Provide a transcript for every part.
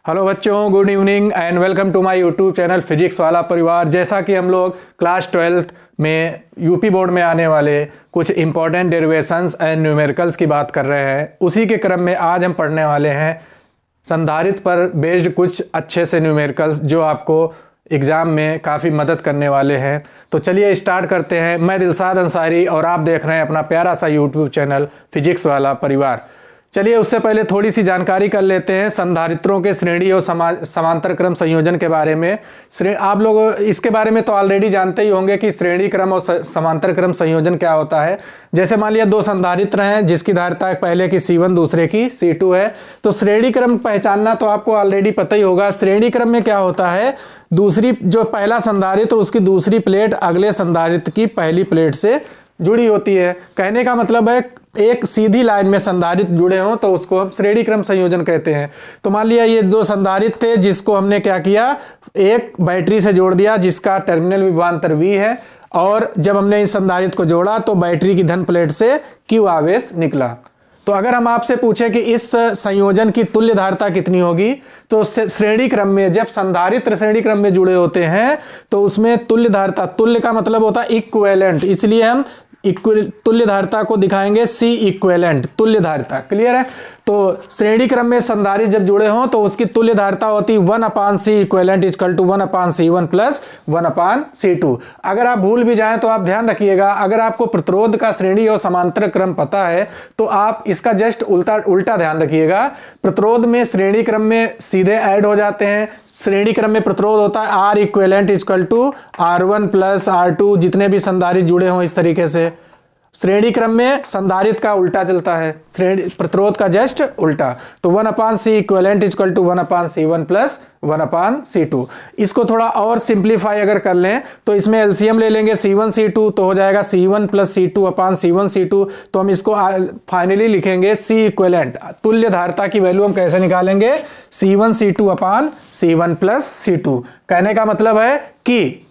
Hello बच्चों, good evening and welcome to my YouTube channel physics वाला परिवार। जैसा कि हम लोग क्लास 12th में यूपी बोर्ड में आने वाले कुछ इंपॉर्टेंट डेरिवेशंस एंड न्यूमेरिकल्स की बात कर रहे हैं, उसी के क्रम में आज हम पढ़ने वाले हैं संधारित्र पर बेस्ड कुछ अच्छे से न्यूमेरिकल्स जो आपको एग्ज़ाम में काफ़ी मदद करने वाले हैं। तो चलिए स्टार्ट करते हैं। मैं दिलशाद अंसारी और आप देख रहे हैं अपना प्यारा सा यूट्यूब चैनल फिजिक्स वाला परिवार। चलिए उससे पहले थोड़ी सी जानकारी कर लेते हैं संधारित्रों के श्रेणी और समांतर क्रम संयोजन के बारे में। आप लोग इसके बारे में तो ऑलरेडी जानते ही होंगे कि श्रेणी क्रम और समांतर क्रम संयोजन क्या होता है। जैसे मान लिया दो संधारित्र हैं जिसकी धारिता पहले की C1 दूसरे की C2 है, तो श्रेणी क्रम पहचानना तो आपको ऑलरेडी पता ही होगा। श्रेणी क्रम में क्या होता है, दूसरी जो पहला संधारित्र उसकी दूसरी प्लेट अगले संधारित्र की पहली प्लेट से जुड़ी होती है। कहने का मतलब है एक सीधी लाइन में संधारित्र जुड़े हों तो उसको हम श्रेणी क्रम संयोजन कहते हैं। तो मान लिया ये दो संधारित्र थे जिसको हमने क्या किया, एक बैटरी से जोड़ दिया जिसका टर्मिनल विभवांतर V है, और जब हमने इस संधारित्र को जोड़ा तो बैटरी की धन प्लेट से Q आवेश निकला। तो अगर हम आपसे पूछें कि इस संयोजन की तुल्य धारिता कितनी होगी, तो श्रेणी क्रम में जब संधारित्र श्रेणी क्रम में जुड़े होते हैं तो उसमें तुल्य धारिता, तुल्य का मतलब होता है इक्विवेलेंट, इसलिए हम तुल्य धारिता को दिखाएंगे C इक्विवेलेंट, तुल्य धारिता। क्लियर है। तो श्रेणी क्रम में संधारित्र जब जुड़े हों तो उसकी तुल्य धारिता होती 1/C equivalent equal to 1/C1 plus 1/C2। अगर आप भूल भी जाएं तो आप ध्यान रखिएगा, अगर आपको प्रतिरोध का श्रेणी और समांतर क्रम पता है तो आप इसका जस्ट उल्टा ध्यान रखिएगा। प्रतिरोध में श्रेणी क्रम में सीधे ऐड हो जाते हैं। श्रेणी क्रम में प्रतिरोध होता है R equivalent equal to R1 plus R2, जितने भी संधारित्र जुड़े हों इस तरीके से। श्रेणी क्रम में संधारित्र का उल्टा चलता है, श्रेणी प्रतिरोध का जस्ट उल्टा। तो 1/C equivalent equal to 1/C1 plus 1/C2। इसको थोड़ा और सिंप्लीफाई अगर कर लें तो इसमें एलसीएम ले लेंगे C1 C2 तो हो जाएगा C1 प्लस C2/C1 C2। तो हम इसको फाइनली लिखेंगे C इक्विवेलेंट। तुल्य धारिता की वैल्यू हम कैसे निकालेंगे, C1 C2/C1 प्लस C2। कहने का मतलब है कि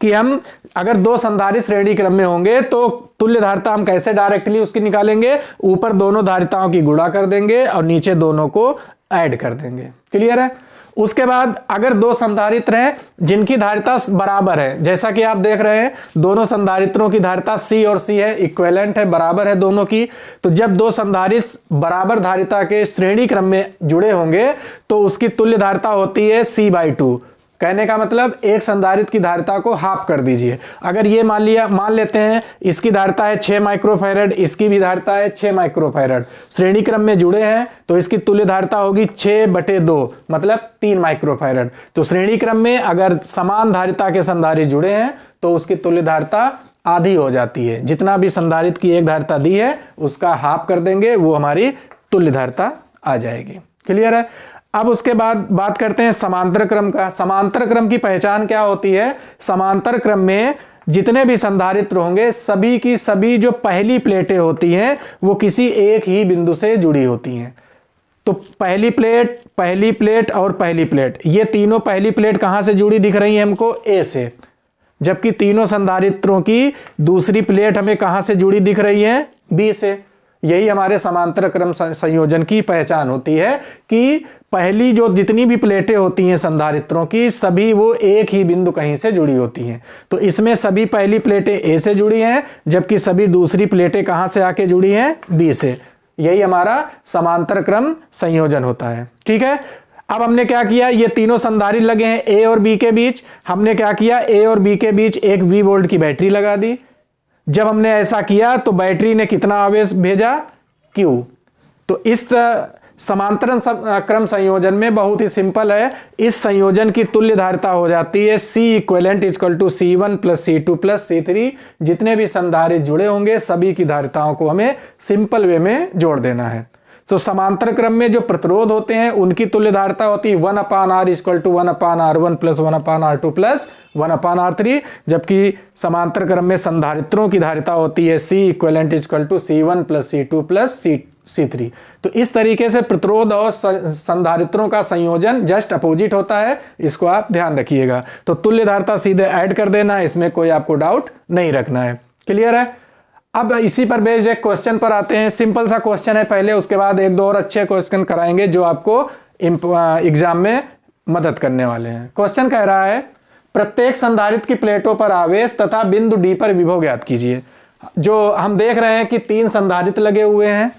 हम अगर दो संधारित्र श्रेणी क्रम में होंगे तो तुल्य धारिता हम कैसे डायरेक्टली उसकी निकालेंगे, ऊपर दोनों धारिताओं की गुणा कर देंगे और नीचे दोनों को ऐड कर देंगे। क्लियर है। उसके बाद अगर दो संधारित्र हैं जिनकी धारिता बराबर है, जैसा कि आप देख रहे हैं दोनों संधारित्रों की धारिता C और C है, इक्विवेलेंट है, बराबर है दोनों की। तो जब दो संधारित्र बराबर धारिता के श्रेणी क्रम में जुड़े होंगे तो उसकी तुल्य धारिता होती है C/2। कहने का मतलब एक संधारित्र की धारिता को हाफ कर दीजिए। अगर ये मान लेते हैं इसकी धारिता है 6 माइक्रोफैरड, इसकी भी धारिता है 6 माइक्रोफैरड, श्रेणी क्रम में जुड़े हैं तो इसकी तुल्य धारिता होगी 6/2 मतलब 3 माइक्रोफैरड। तो श्रेणी क्रम में अगर समान धारिता के संधारित्र जुड़े हैं तो उसकी तुल्य धारिता आधी हो जाती है। जितना भी संधारित्र की एक धारिता दी है उसका हाफ कर देंगे, वो हमारी तुल्य धारिता आ जाएगी। क्लियर है। अब उसके बाद बात करते हैं समांतर क्रम का। समांतर क्रम की पहचान क्या होती है, समांतर क्रम में जितने भी संधारित्र होंगे सभी की सभी जो पहली प्लेटें होती हैं वो किसी एक ही बिंदु से जुड़ी होती हैं। तो पहली प्लेट और पहली प्लेट, ये तीनों पहली प्लेट कहां से जुड़ी दिख रही है हमको, A से, जबकि तीनों संधारित्रों की दूसरी प्लेट हमें कहां से जुड़ी दिख रही है, B से। यही हमारे समांतर क्रम संयोजन की पहचान होती है कि पहली जो जितनी भी प्लेटें होती हैं संधारित्रों की सभी वो एक ही बिंदु कहीं से जुड़ी होती हैं। तो इसमें सभी पहली प्लेटें A से जुड़ी हैं जबकि सभी दूसरी प्लेटें कहां से आके जुड़ी हैं, B से। यही हमारा समांतर क्रम संयोजन होता है। ठीक है। अब हमने क्या किया, ये तीनों संधारित्र लगे हैं A और B के बीच, हमने क्या किया, A और B के बीच एक V वोल्ट की बैटरी लगा दी। जब हमने ऐसा किया तो बैटरी ने कितना आवेश भेजा, Q। तो इस समांतर क्रम संयोजन में बहुत ही सिंपल है, इस संयोजन की तुल्य धारिता हो जाती है C equivalent equal to C1 plus C2 plus C3। जितने भी संधारित्र जुड़े होंगे सभी की धारिताओं को हमें सिंपल वे में जोड़ देना है। तो समांतर क्रम में जो प्रतिरोध होते हैं उनकी तुल्य धारिता होती है 1/R equal to 1/R1 plus 1/R2 plus 1/R3, जबकि समांतर क्रम में संधारित्रों की धारिता होती है C equivalent equal to C1 plus C2 plus C3। तो इस तरीके से प्रतिरोध और संधारित्रों का संयोजन जस्ट अपोजिट होता है, इसको आप ध्यान रखिएगा। तो तुल्य धारिता सीधे ऐड कर देना, इसमें कोई आपको डाउट नहीं रखना है। क्लियर है। अब इसी पर बेस्ड एक क्वेश्चन पर आते हैं। सिंपल सा क्वेश्चन है पहले, उसके बाद एक दो और अच्छे क्वेश्चन कराएंगे जो आपको एग्जाम में मदद करने वाले हैं। क्वेश्चन कह रहा है प्रत्येक संधारित्र की प्लेटों पर आवेश तथा बिंदु डी पर विभव ज्ञात कीजिए। जो हम देख रहे हैं कि 3 संधारित्र लगे हुए हैं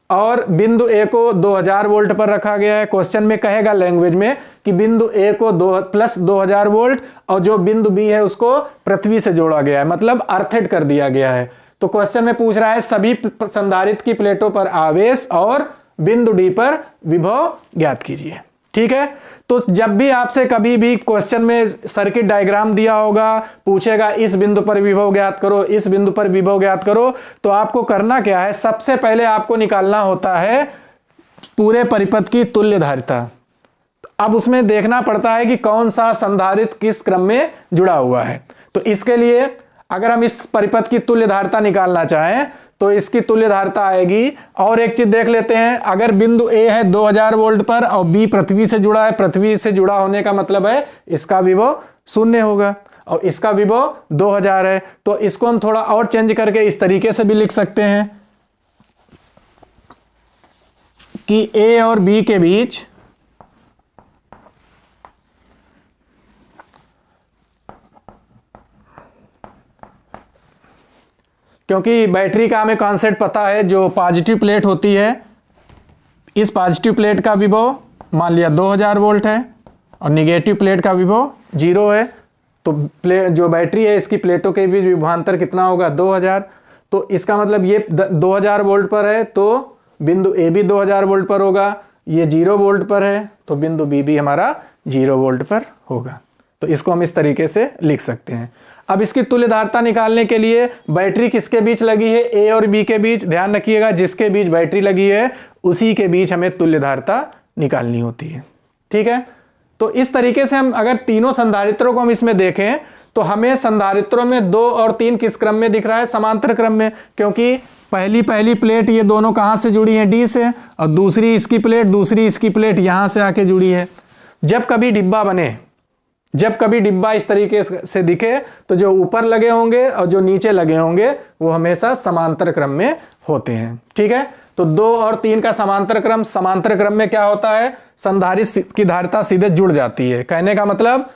और बिंदु ए को 2000 वोल्ट पर रखा गया है। क्वेश्चन में कहेगा लैंग्वेज में कि बिंदु ए को प्लस 2000 वोल्ट और जो बिंदु बी है उसको पृथ्वी से जोड़ा गया है, मतलब अर्थेड कर दिया गया है। तो क्वेश्चन में पूछ रहा है सभी संधारित्र की प्लेटों पर आवेश और बिंदु डी पर विभव ज्ञात कीजिए। ठीक है, तो जब भी आपसे कभी भी क्वेश्चन में सर्किट डायग्राम दिया होगा, पूछेगा इस बिंदु पर विभव ज्ञात करो, इस बिंदु पर विभव ज्ञात करो, तो आपको करना क्या है, सबसे पहले आपको निकालना होता है पूरे परिपथ की तुल्य धारिता। अब उसमें देखना पड़ता है कि कौन सा संधारित्र किस क्रम में जुड़ा हुआ है। तो इसके लिए अगर हम इस परिपथ की तुल्य धारिता निकालना चाहें तो इसकी तुल्य धारिता आएगी। और एक चीज देख लेते हैं, अगर बिंदु ए है 2000 वोल्ट पर और बी पृथ्वी से जुड़ा है, पृथ्वी से जुड़ा होने का मतलब है इसका विभव 0 होगा और इसका विभव 2000 है। तो इसको हम थोड़ा और चेंज करके इस तरीके से भी लिख सकते हैं कि ए और बी के बीच क्योंकि बैटरी का हमें कॉन्सेप्ट पता है, जो पॉजिटिव प्लेट होती है, इस पॉजिटिव प्लेट का विभव मान लिया 2000 वोल्ट है और निगेटिव प्लेट का विभव 0 है। तो जो बैटरी है इसकी प्लेटों के बीच विभवांतर कितना होगा, 2000। तो इसका मतलब ये 2000 वोल्ट पर है तो बिंदु ए भी 2000 वोल्ट पर होगा, ये 0 वोल्ट पर है तो बिंदु बी भी हमारा 0 वोल्ट पर होगा। तो इसको हम इस तरीके से लिख सकते हैं। अब इसकी तुल्य धारिता निकालने के लिए बैटरी किसके बीच लगी है, ए और बी के बीच। ध्यान रखिएगा जिसके बीच बैटरी लगी है उसी के बीच हमें तुल्य धारिता निकालनी होती है। ठीक है, तो इस तरीके से हम अगर तीनों संधारित्रों को हम इसमें देखें तो हमें संधारित्रों में 2 और 3 किस क्रम में दिख रहा है, समांतर क्रम में, क्योंकि पहली प्लेट ये दोनों कहां से जुड़ी है, डी से, और दूसरी इसकी प्लेट यहां से आके जुड़ी है। जब कभी डिब्बा इस तरीके से दिखे तो जो ऊपर लगे होंगे और जो नीचे लगे होंगे वो हमेशा समांतर क्रम में होते हैं। ठीक है, तो 2 और 3 का समांतर क्रम में क्या होता है, संधारित्र की धारिता सीधे जुड़ जाती है। कहने का मतलब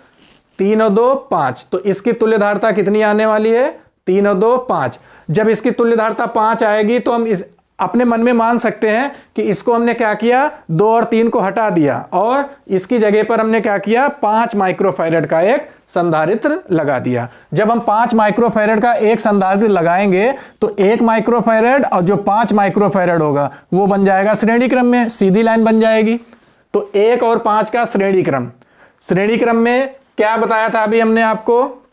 3 और 2 5, तो इसकी तुल्य धारिता कितनी आने वाली है, 3 और 2 5। जब इसकी तुल्य धारिता 5 आएगी तो हम इस अपने मन में मान सकते हैं कि इसको हमने क्या किया, 2 और 3 को हटा दिया और इसकी जगह पर हमने क्या किया, 5 माइक्रोफैरड का एक संधारित्र लगा दिया। जब हम 5 माइक्रोफैरड का एक संधारित्र लगाएंगे तो 1 माइक्रोफैरड और जो 5 माइक्रोफैरड होगा वो बन जाएगा श्रेणी क्रम में, सीधी लाइन बन जाएगी। तो 1 और 5 का श्रेणी क्रम में क्या बताया था अभी हमने आपको,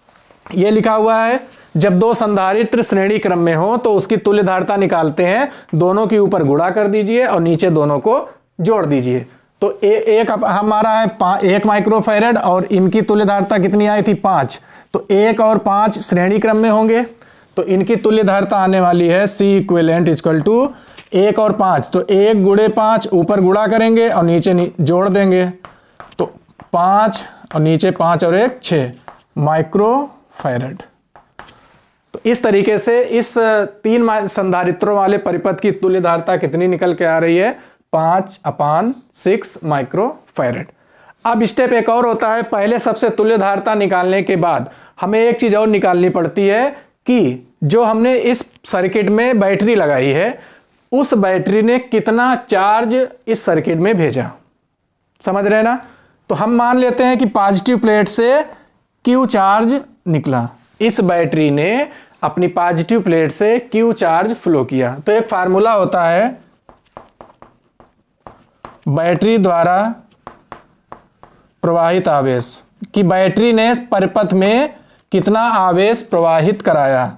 ये लिखा हुआ है, जब 2 संधारित्र श्रेणी क्रम में हो तो उसकी तुल्य धारिता निकालते हैं, दोनों के ऊपर गुणा कर दीजिए और नीचे दोनों को जोड़ दीजिए। तो एक हमारा है 1 माइक्रोफैरड और इनकी तुल्य धारिता कितनी आई थी, 5। तो 1 और 5 श्रेणी क्रम में होंगे तो इनकी तुल्य धारिता आने वाली है C इक्विवेलेंट इक्वल टू 1 और 5। तो 1 गुणे 5 ऊपर गुणा करेंगे और नीचे जोड़ देंगे, तो 5 और नीचे 5 और 1 6 माइक्रोफैरड। तो इस तरीके से इस 3 संधारित्रों वाले परिपथ की तुल्य धारिता कितनी निकल के आ रही है, 5/6 माइक्रोफैरड। अब स्टेप एक और होता है, पहले सबसे तुल्य धारिता निकालने के बाद हमें एक चीज और निकालनी पड़ती है कि जो हमने इस सर्किट में बैटरी लगाई है उस बैटरी ने कितना चार्ज इस सर्किट में भेजा। समझ रहे ना, तो हम मान लेते हैं कि पॉजिटिव प्लेट से Q चार्ज निकला, इस बैटरी ने अपनी पॉजिटिव प्लेट से Q चार्ज फ्लो किया। तो एक फार्मूला होता है बैटरी द्वारा प्रवाहित आवेश, कि बैटरी ने परिपथ में कितना आवेश प्रवाहित कराया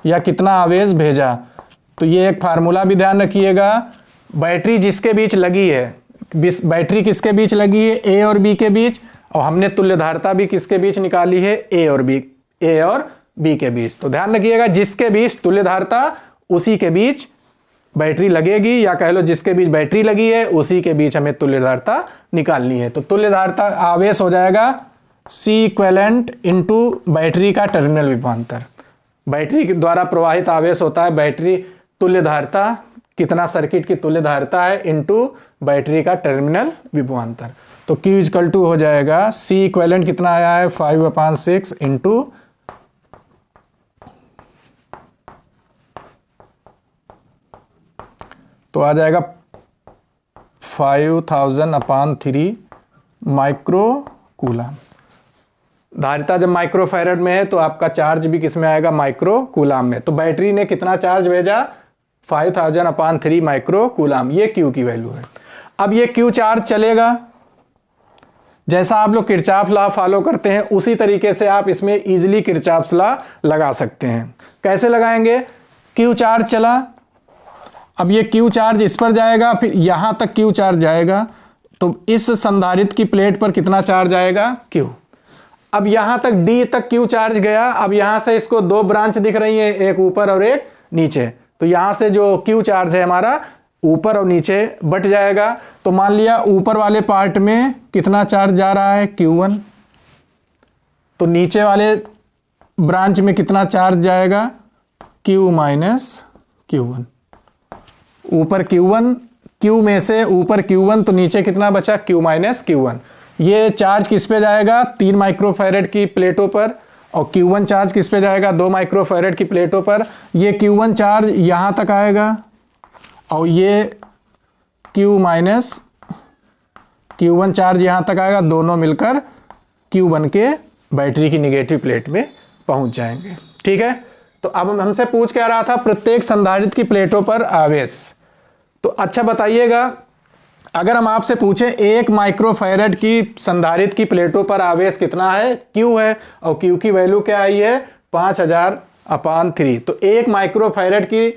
या कितना आवेश भेजा। तो ये एक फार्मूला भी ध्यान रखिएगा, बैटरी जिसके बीच लगी है, बैटरी किसके बीच लगी है, ए और बी के बीच, और हमने तुल्य धारिता भी किसके बीच निकाली है, ए और बी के बीच। तो ध्यान रखिएगा जिसके बीच तुल्य धारिता उसी के बीच बैटरी लगेगी, या कह लो जिसके बीच बैटरी लगी है उसी के बीच हमें तुल्य धारिता निकालनी है। तो तुल्य धारिता आवेश हो जाएगा C इक्विवेलेंट इंटू बैटरी का टर्मिनल विभवांतर। बैटरी द्वारा प्रवाहित आवेश होता है बैटरी तुल्य धारिता कितना सर्किट की तुल्य धारिता है इनटू बैटरी का टर्मिनल विभवांतर। तो Q इक्वल टू हो जाएगा C इक्विवेलेंट कितना आया है 5/6 इंटू तो आ जाएगा 5000/3 माइक्रो कूलाम। धारिता जब माइक्रो फैराड में है तो आपका चार्ज भी किस में आएगा, माइक्रो कूलाम में। तो बैटरी ने कितना चार्ज भेजा 5000/3 माइक्रो कूलाम, ये क्यू की वैल्यू है। अब ये क्यू चार्ज चलेगा, जैसा आप लोग किरचॉफ लॉ फॉलो करते हैं उसी तरीके से आप इसमें इजीली किरचॉफ लॉ लगा सकते हैं। कैसे लगाएंगे, क्यू चार्ज चला, अब ये क्यू चार्ज इस पर जाएगा, फिर यहां तक क्यू चार्ज जाएगा, तो इस संधारित्र की प्लेट पर कितना चार्ज आएगा, क्यू। अब यहां तक डी तक क्यू चार्ज गया, अब यहां से इसको दो ब्रांच दिख रही है, एक ऊपर और एक नीचे, तो यहां से जो क्यू चार्ज है हमारा ऊपर और नीचे बट जाएगा। तो मान लिया ऊपर वाले पार्ट में कितना चार्ज जा रहा है, Q1, तो नीचे वाले ब्रांच में कितना चार्ज जाएगा, Q माइनस Q1। ऊपर Q1, Q में से ऊपर Q1 तो नीचे कितना बचा, Q माइनस Q1। ये चार्ज किस पे जाएगा, 3 माइक्रोफैरेड की प्लेटों पर, और Q1 चार्ज किस पे जाएगा, 2 माइक्रोफैरेड की प्लेटों पर। ये Q1 चार्ज यहां तक आएगा और ये Q माइनस Q1 चार्ज यहां तक आएगा, दोनों मिलकर Q1 के बैटरी की निगेटिव प्लेट में पहुंच जाएंगे। ठीक है, तो अब हमसे पूछ क्या रहा था, प्रत्येक संधारित्र की प्लेटों पर आवेश। तो अच्छा बताइएगा, अगर हम आपसे पूछें 1 माइक्रोफैरेड की संधारित्र की प्लेटों पर आवेश कितना है, Q है, और Q की वैल्यू क्या आई है 5000/3, तो 1 माइक्रोफैरेड की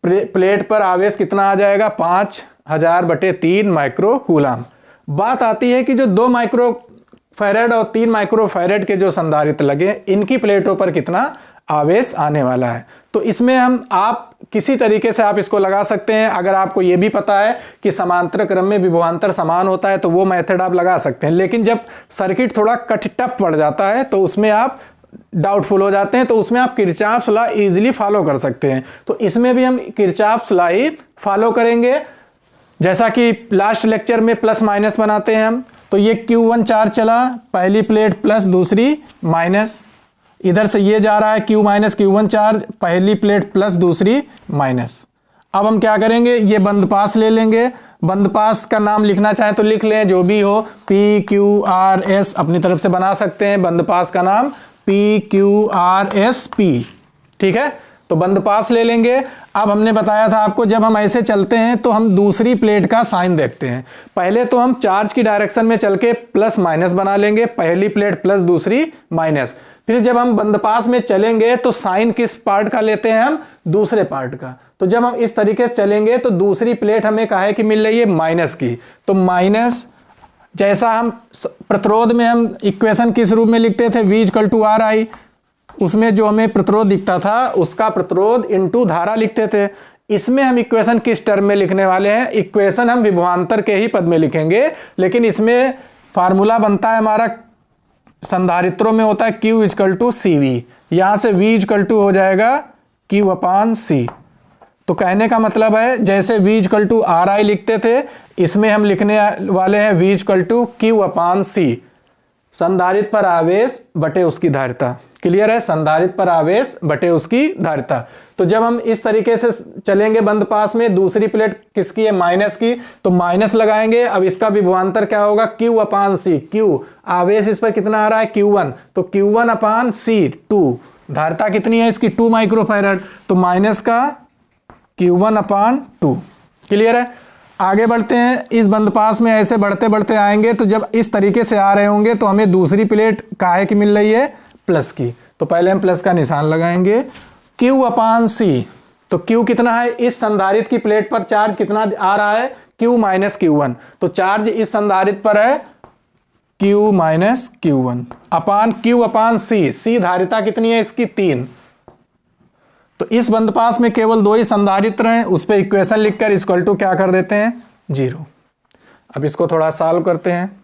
प्लेट पर आवेश कितना आ जाएगा, 5000/3 माइक्रो कूलाम। बात आती है कि जो 2 माइक्रोफैरेड और 3 माइक्रोफैरेड के जो संधारित्र लगे, इनकी प्लेटों पर कितना आवेश आने वाला है। तो इसमें आप किसी तरीके से आप इसको लगा सकते हैं। अगर आपको यह भी पता है कि समांतर क्रम में विभवांतर समान होता है तो वो मेथड आप लगा सकते हैं, लेकिन जब सर्किट थोड़ा टफ पड़ जाता है तो उसमें आप डाउटफुल हो जाते हैं, तो उसमें आप किरचॉफ लॉ इजीली फॉलो कर सकते हैं। तो इसमें भी हम किरचॉफ लॉ ही फॉलो करेंगे, जैसा कि लास्ट लेक्चर में प्लस माइनस बनाते हैं हम। तो ये Q1 चार्ज चला, पहली प्लेट प्लस दूसरी माइनस, इधर से ये जा रहा है Q माइनस Q1 चार्ज, पहली प्लेट प्लस दूसरी माइनस। अब हम क्या करेंगे, ये बंद पास ले लेंगे, बंद पास का नाम लिखना चाहें तो लिख लें, जो भी हो PQRS अपनी तरफ से बना सकते हैं, बंद पास का नाम PQRSP। ठीक है, तो बंद पास ले लेंगे। अब हमने बताया था आपको, जब हम ऐसे चलते हैं तो हम दूसरी प्लेट का साइन देखते हैं। पहले तो हम चार्ज की डायरेक्शन में चल के प्लस माइनस बना लेंगे, पहली प्लेट प्लस दूसरी माइनस। फिर जब हम बंद पास में चलेंगे तो साइन किस पार्ट का लेते हैं हम, दूसरे पार्ट का। तो जब हम इस तरीके से चलेंगे तो दूसरी प्लेट हमें काहे की मिल रही है, माइनस की। तो माइनस, जैसा हम प्रतिरोध में हम इक्वेशन किस रूप में लिखते थे, V = RI, उसमें जो हमें प्रतिरोध दिखता था उसका प्रतिरोध इनटू धारा लिखते थे। इसमें हम इक्वेशन किस टर्म में लिखने वाले हैं, इक्वेशन हम विभवांतर के ही पद में लिखेंगे, लेकिन इसमें फार्मूला बनता है हमारा, संधारित्रों में होता है Q = CV, यहां से V = हो जाएगा Q/C। तो कहने का मतलब है, जैसे V = RI लिखते थे, इसमें हम लिखने वाले हैं V = Q/C, संधारित्र पर आवेश बटे उसकी धारिता। क्लियर है, संधारित्र पर आवेश बटे उसकी धारिता। तो जब हम इस तरीके से चलेंगे बंद पास में, दूसरी प्लेट किसकी है, माइनस की, तो माइनस लगाएंगे। अब इसका विभवांतर क्या होगा, Q/C, Q आवेश इस पर कितना आ रहा है, Q1, तो Q1/C 2, धारिता कितनी है इसकी 2 माइक्रोफैराड, तो माइनस का Q1/2। क्लियर है, आगे बढ़ते हैं। इस बंद पास में ऐसे बढ़ते बढ़ते आएंगे, तो जब इस तरीके से आ रहे होंगे तो हमें दूसरी प्लेट काहे की मिल रही है, प्लस की। तो पहले हम प्लस का निशान लगाएंगे, Q/C, तो Q कितना है, इस संधारित्र की प्लेट पर चार्ज कितना आ रहा है, Q माइनस Q1, तो चार्ज इस संधारित्र पर है Q माइनस Q1 अपान Q/C। C धारिता कितनी है इसकी 3, तो इस बंद पास में केवल 2 ही संधारित्र हैं, उस पर इक्वेशन लिखकर इक्वल टू क्या कर देते हैं, 0। अब इसको थोड़ा सॉल्व करते हैं,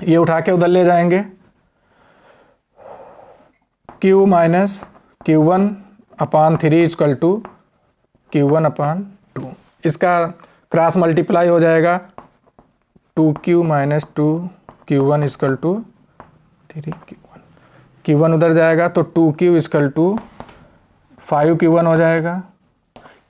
ये उठा के उधर ले जाएंगे, Q माइनस Q1/3 = Q1/2। इसका क्रॉस मल्टीप्लाई हो जाएगा 2q minus 2q1 equal to 3q1, q1 उधर जाएगा तो 2q इक्वल टू 5q1 हो जाएगा।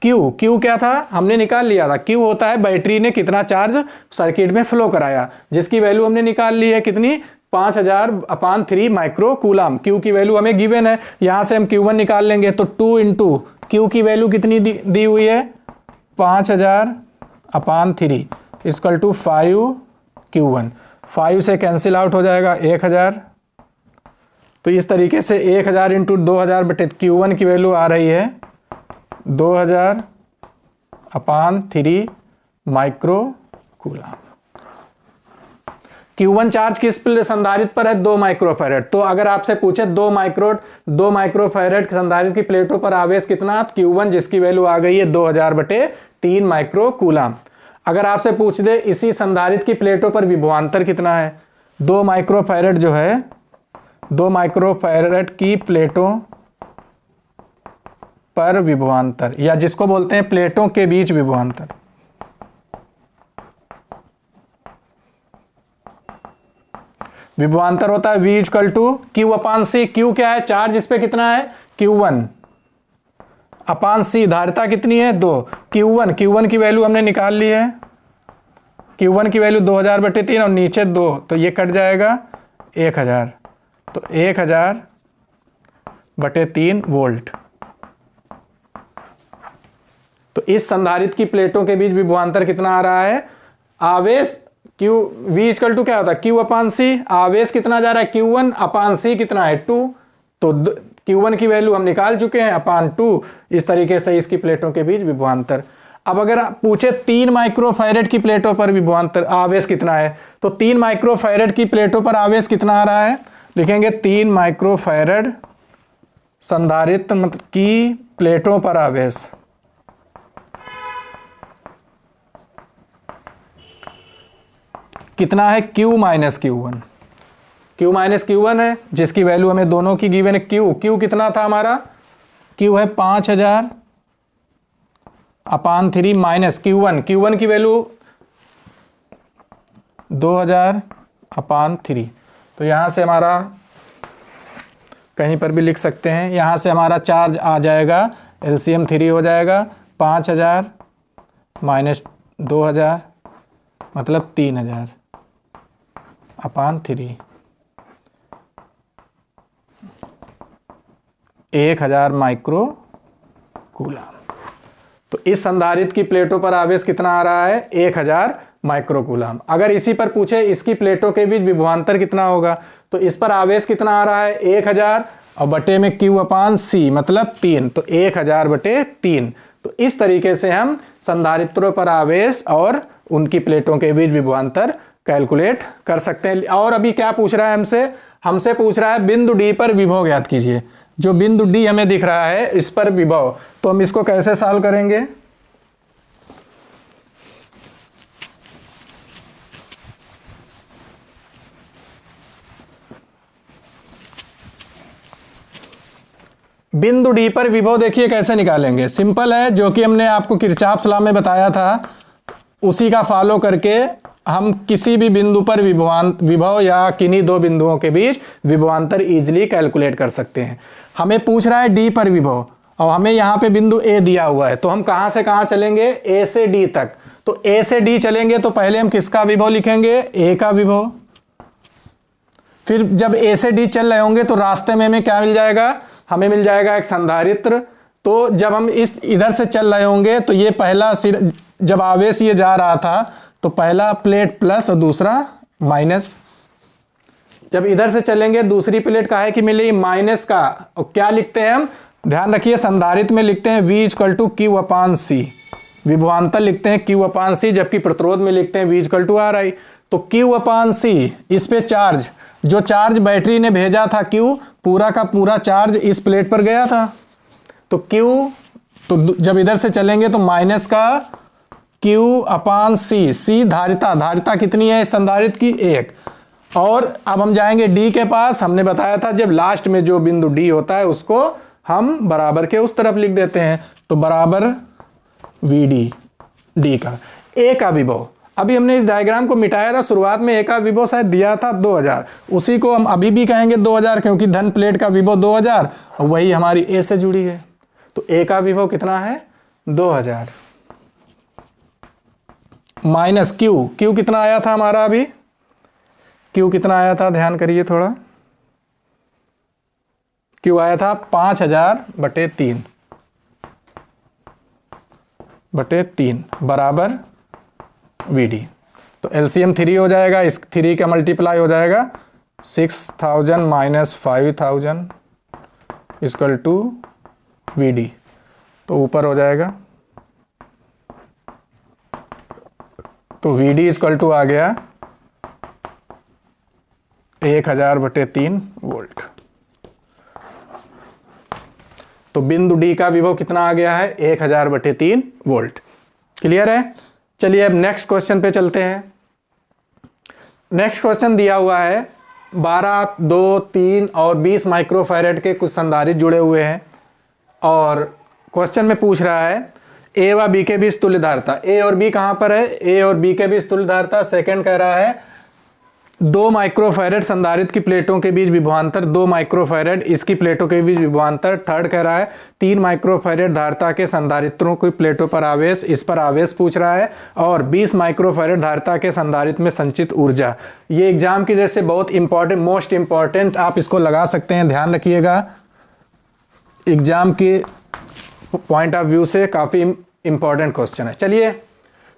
Q क्या था, हमने निकाल लिया था। Q होता है बैटरी ने कितना चार्ज सर्किट में फ्लो कराया, जिसकी वैल्यू हमने निकाल ली है कितनी, 5000/3 माइक्रो कूलाम। Q की वैल्यू हमें गिवन है, यहां से हम Q1 निकाल लेंगे तो 2 इंटू Q की वैल्यू कितनी दी हुई है 5000/3 इक्वल टू 5q1। 5 से कैंसिल आउट हो जाएगा 1000। तो इस तरीके से 1000 इंटू 2000 बटे Q1 की वैल्यू आ रही है 2000/3 माइक्रो कूलाम। Q1 चार्ज किस संधारित्र पर है, 2 माइक्रोफैरड। तो अगर आपसे पूछे 2 माइक्रोफैरड संधारित्र की प्लेटों पर आवेश कितना, Q1 जिसकी वैल्यू आ गई है 2000/3 माइक्रो कूलाम। अगर आपसे पूछ दे इसी संधारित्र की प्लेटों पर विभवांतर कितना है, 2 माइक्रोफैरड जो है, 2 माइक्रोफैरड की प्लेटों पर विभवांतर, या जिसको बोलते हैं प्लेटों के बीच विभवांतर, विभवांतर होता है V equal to Q/C। Q क्या है, चार्ज इस पे कितना है Q1/C, धारिता कितनी है 2। Q1 की वैल्यू हमने निकाल ली है, Q1 की वैल्यू 2000/3 और नीचे 2, तो ये कट जाएगा 1000, तो 1000/3 वोल्ट। तो इस संधारित्र की प्लेटों के बीच विभवांतर कितना आ रहा है, आवेश V इक्वल टू क्या होता है Q/C, आवेश कितना जा रहा है Q1/C कितना है 2, तो Q1 की वैल्यू हम निकाल चुके हैं /2। इस तरीके से इसकी प्लेटों के बीच विभवांतर। अब अगर पूछे 3 माइक्रोफैरड की प्लेटों पर विभवांतर आवेश कितना है, तो 3 माइक्रोफैरड की प्लेटों पर आवेश कितना आ रहा है, लिखेंगे 3 माइक्रोफैरड संधारित्र की प्लेटों पर आवेश कितना है Q minus Q1। Q minus Q1 है, जिसकी वैल्यू हमें दोनों की गिवन है। Q कितना था हमारा, Q है 5000/3 माइनस Q1 की वैल्यू 2000/3। तो यहां से हमारा कहीं पर भी लिख सकते हैं, यहां से हमारा चार्ज आ जाएगा LCM 3 हो जाएगा 5000 माइनस 2000 मतलब 3000/3, 1000 माइक्रो कूलाम। तो इस संधारित्र की प्लेटों पर आवेश कितना आ रहा है 1000 माइक्रो कूलाम। अगर इसी पर पूछे इसकी प्लेटों के बीच विभवांतर कितना होगा, तो इस पर आवेश कितना आ रहा है 1000 और बटे में Q/C मतलब 3, तो 1000/3। तो इस तरीके से हम संधारित्रों पर आवेश और उनकी प्लेटों के बीच विभवांतर कैलकुलेट कर सकते हैं। और अभी क्या पूछ रहा है हमसे पूछ रहा है बिंदु D पर विभव ज्ञात कीजिए। जो बिंदु D हमें दिख रहा है इस पर विभव, तो हम इसको कैसे सॉल्व करेंगे, बिंदु D पर विभव देखिए कैसे निकालेंगे। सिंपल है, जो कि हमने आपको किरचॉफ लॉ में बताया था उसी का फॉलो करके हम किसी भी बिंदु पर विभव या किन्हीं दो बिंदुओं के बीच विभवांतर इजीली कैलकुलेट कर सकते हैं। हमें पूछ रहा है D पर विभव और हमें यहाँ पे बिंदु A दिया हुआ है, तो हम कहाँ से कहाँ चलेंगे A से D तक। तो A से D चलेंगे तो पहले हम किसका विभव लिखेंगे, A का विभव। फिर जब A से D चल रहे होंगे तो रास्ते में हमें क्या मिल जाएगा, हमें मिल जाएगा एक संधारित्र। तो जब हम इस इधर से चल रहे होंगे तो ये पहला सिर, जब आवेश ये जा रहा था तो पहला प्लेट प्लस और दूसरा माइनस। जब इधर से चलेंगे दूसरी प्लेट का है कि मिलेगी माइनस का, और क्या लिखते हैं हम, ध्यान रखिए संधारित्र में लिखते हैं V इक्वल टू Q/C, विभवांतर लिखते हैं Q/C, जबकि प्रतिरोध में लिखते हैं V इक्वल टू RI। तो Q/C इस पे चार्ज, जो चार्ज बैटरी ने भेजा था Q, पूरा का पूरा चार्ज इस प्लेट पर गया था। तो Q, तो जब इधर से चलेंगे तो माइनस का Q/C, C धारिता कितनी है इस संधारित्र की 1। और अब हम जाएंगे D के पास। हमने बताया था जब लास्ट में जो बिंदु D होता है उसको हम बराबर के उस तरफ लिख देते हैं, तो बराबर VD। डी का। ए का विभव, अभी हमने इस डायग्राम को मिटाया था, शुरुआत में ए का विभव शायद दिया था 2000, उसी को हम अभी भी कहेंगे 2000 क्योंकि धन प्लेट का विभव 2000 और वही हमारी ए से जुड़ी है। तो ए का विभव कितना है 2000 माइनस क्यू, क्यू कितना आया था हमारा, अभी क्यू कितना आया था, ध्यान करिए थोड़ा, क्यू आया था 5000/3 बराबर VD। तो LCM 3 हो जाएगा, इस 3 का मल्टीप्लाई हो जाएगा 6000 माइनस 5000 इक्वल टू VD। तो ऊपर हो जाएगा, तो VD इक्वल टू आ गया 1000/3 वोल्ट। तो बिंदु डी का विभव कितना आ गया है 1000/3 वोल्ट। क्लियर है। चलिए अब नेक्स्ट क्वेश्चन पे चलते हैं। नेक्स्ट क्वेश्चन दिया हुआ है 12, 2, 3 और 20 माइक्रोफैरेड के कुछ संधारित्र जुड़े हुए हैं और क्वेश्चन में पूछ रहा है ए व बी के बीच तुल्य धारिता। ए और बी कहां पर है, ए और बी के बीच तुल्य धारिता। सेकंड कह रहा है 2 माइक्रोफैरेड संधारित्र की प्लेटों के बीच विभवांतर 2 माइक्रोफैरेड इसकी प्लेटों के बीच विभवांतर। थर्ड कह रहा है 3 माइक्रोफैरेड धारिता के संधारित्रों की प्लेटों पर आवेश, इस पर आवेश पूछ रहा है। और 20 माइक्रोफैरेड धारिता के संधारित्र में संचित ऊर्जा। ये एग्जाम की जैसे बहुत इंपॉर्टेंट, मोस्ट इंपॉर्टेंट, आप इसको लगा सकते हैं, ध्यान रखिएगा, एग्जाम के पॉइंट ऑफ व्यू से काफी इंपॉर्टेंट क्वेश्चन है। चलिए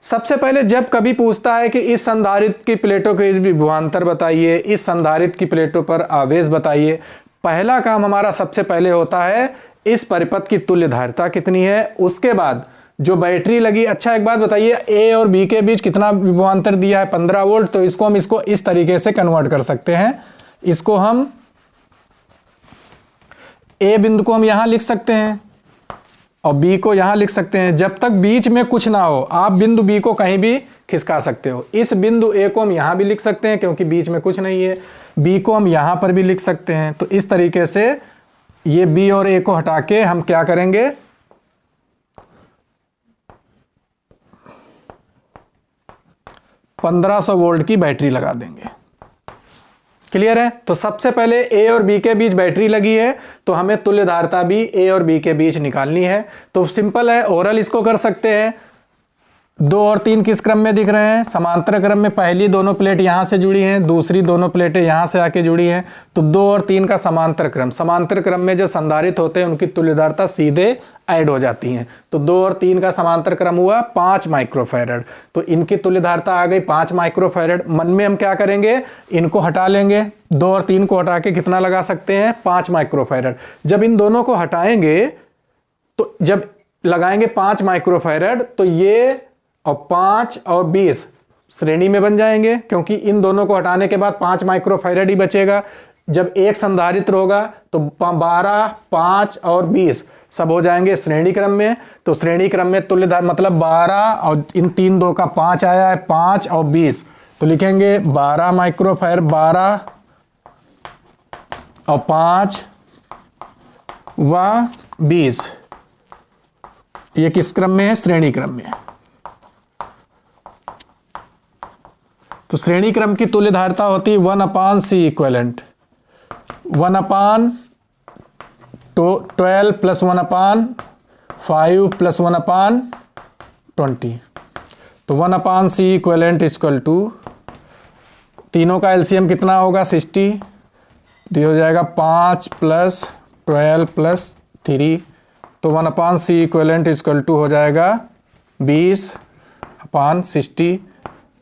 सबसे पहले जब कभी पूछता है कि इस संधारित्र की प्लेटों के विभवांतर बताइए, इस संधारित्र की प्लेटों पर आवेश बताइए, पहला काम हमारा सबसे पहले होता है इस परिपथ की तुल्य धारिता कितनी है। उसके बाद जो बैटरी लगी, अच्छा एक बात बताइए, ए और बी के बीच कितना विभवांतर दिया है 15 वोल्ट। तो इसको हम इस तरीके से कन्वर्ट कर सकते हैं, इसको हम ए बिंदु को हम यहां लिख सकते हैं और बी को यहां लिख सकते हैं। जब तक बीच में कुछ ना हो आप बिंदु बी को कहीं भी खिसका सकते हो। इस बिंदु ए को हम यहां भी लिख सकते हैं क्योंकि बीच में कुछ नहीं है, बी को हम यहां पर भी लिख सकते हैं। तो इस तरीके से ये बी और ए को हटा के हम क्या करेंगे, 1500 वोल्ट की बैटरी लगा देंगे। क्लियर है। तो सबसे पहले ए और बी के बीच बैटरी लगी है तो हमें तुल्य धारिता भी ए और बी के बीच निकालनी है। तो सिंपल है, ओरल इसको कर सकते हैं। 2 और 3 किस क्रम में दिख रहे हैं, समांतर क्रम में। पहली दोनों प्लेट यहां से जुड़ी हैं, दूसरी दोनों प्लेटें यहां से आके जुड़ी हैं। तो 2 और 3 का समांतर क्रम, समांतर क्रम में जो संधारित्र होते हैं उनकी तुल्य धारिता सीधे ऐड हो जाती हैं। तो 2 और 3 का समांतर क्रम हुआ 5 माइक्रोफैरेड। तो इनकी तुल्य धारिता आ गई 5 माइक्रोफैरेड। मन में हम क्या करेंगे, इनको हटा लेंगे, 2 और 3 को हटा के कितना लगा सकते हैं 5 माइक्रोफैरेड। जब इन दोनों को हटाएंगे तो जब लगाएंगे 5 माइक्रोफैरेड तो ये और 5 और 20 श्रेणी में बन जाएंगे क्योंकि इन दोनों को हटाने के बाद 5 माइक्रोफैरेड ही बचेगा। जब एक संधारित्र होगा तो 12, 5 और 20 सब हो जाएंगे श्रेणी क्रम में। तो श्रेणी क्रम में तुल्य धारिता मतलब 12 और इन 3 2 का 5 आया है, 5 और 20 तो लिखेंगे 12 माइक्रोफैरेड, 12 और 5 व 20। ये किस क्रम में है, श्रेणी क्रम में। तो श्रेणी क्रम की तुल्य धारिता होती है 1/C इक्विवेलेंट, 1/12 प्लस 1/5 प्लस 1/20। तो 1/C इक्विवेलेंट इक्वल टू, तीनों का एलसीएम कितना होगा 60, तो हो जाएगा 5 प्लस 12 प्लस 3। तो 1/C इक्विवेलेंट इक्वल टू हो जाएगा 20/60,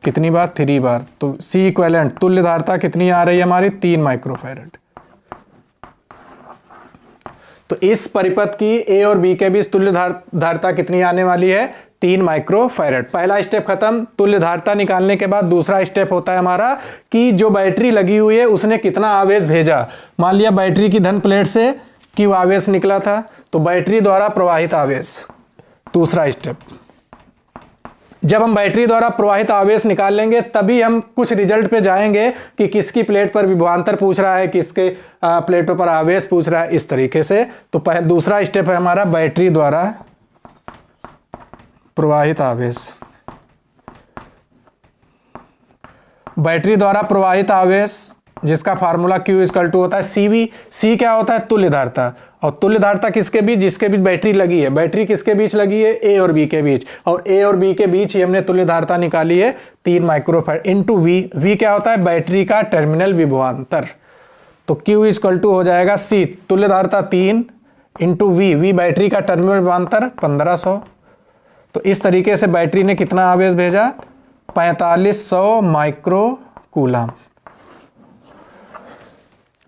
कितनी बार 3 बार। तो C इक्विवेलेंट तुल्य धारिता कितनी आ रही है हमारी 3 माइक्रोफैरेड। तो इस परिपथ की A और B के बीच तुल्य धारिता कितनी आने वाली है 3 माइक्रोफैरेड। पहला स्टेप खत्म। तुल्य धारिता निकालने के बाद दूसरा स्टेप होता है हमारा कि जो बैटरी लगी हुई है उसने कितना आवेश भेजा। मान लिया बैटरी की धन प्लेट से Q आवेश निकला था तो बैटरी द्वारा प्रवाहित आवेश, दूसरा स्टेप। जब हम बैटरी द्वारा प्रवाहित आवेश निकाल लेंगे तभी हम कुछ रिजल्ट पे जाएंगे कि किसकी प्लेट पर विभवांतर पूछ रहा है, किसके प्लेटों पर आवेश पूछ रहा है, इस तरीके से। तो दूसरा स्टेप है हमारा बैटरी द्वारा प्रवाहित आवेश, बैटरी द्वारा प्रवाहित आवेश जिसका फार्मूला Q इक्वल टू होता है CV। C क्या होता है? तुल्य धारिता। और तुल्य धारिता किसके बीच? जिसके बीच बैटरी लगी है। बैटरी किसके बीच लगी है? A और B के बीच। और A और B के बीच ही हमने तुल्य धारिता निकाली है 3 माइक्रोफैराड इंटू V। V क्या होता है? बैटरी का टर्मिनल विभवांतर। तो Q इक्वल टू हो जाएगा C तुल्य धारिता 3 इंटू V। V बैटरी का टर्मिनल विभवांतर 1500। तो इस तरीके से बैटरी ने कितना आवेश भेजा? 4500 माइक्रो कूलम।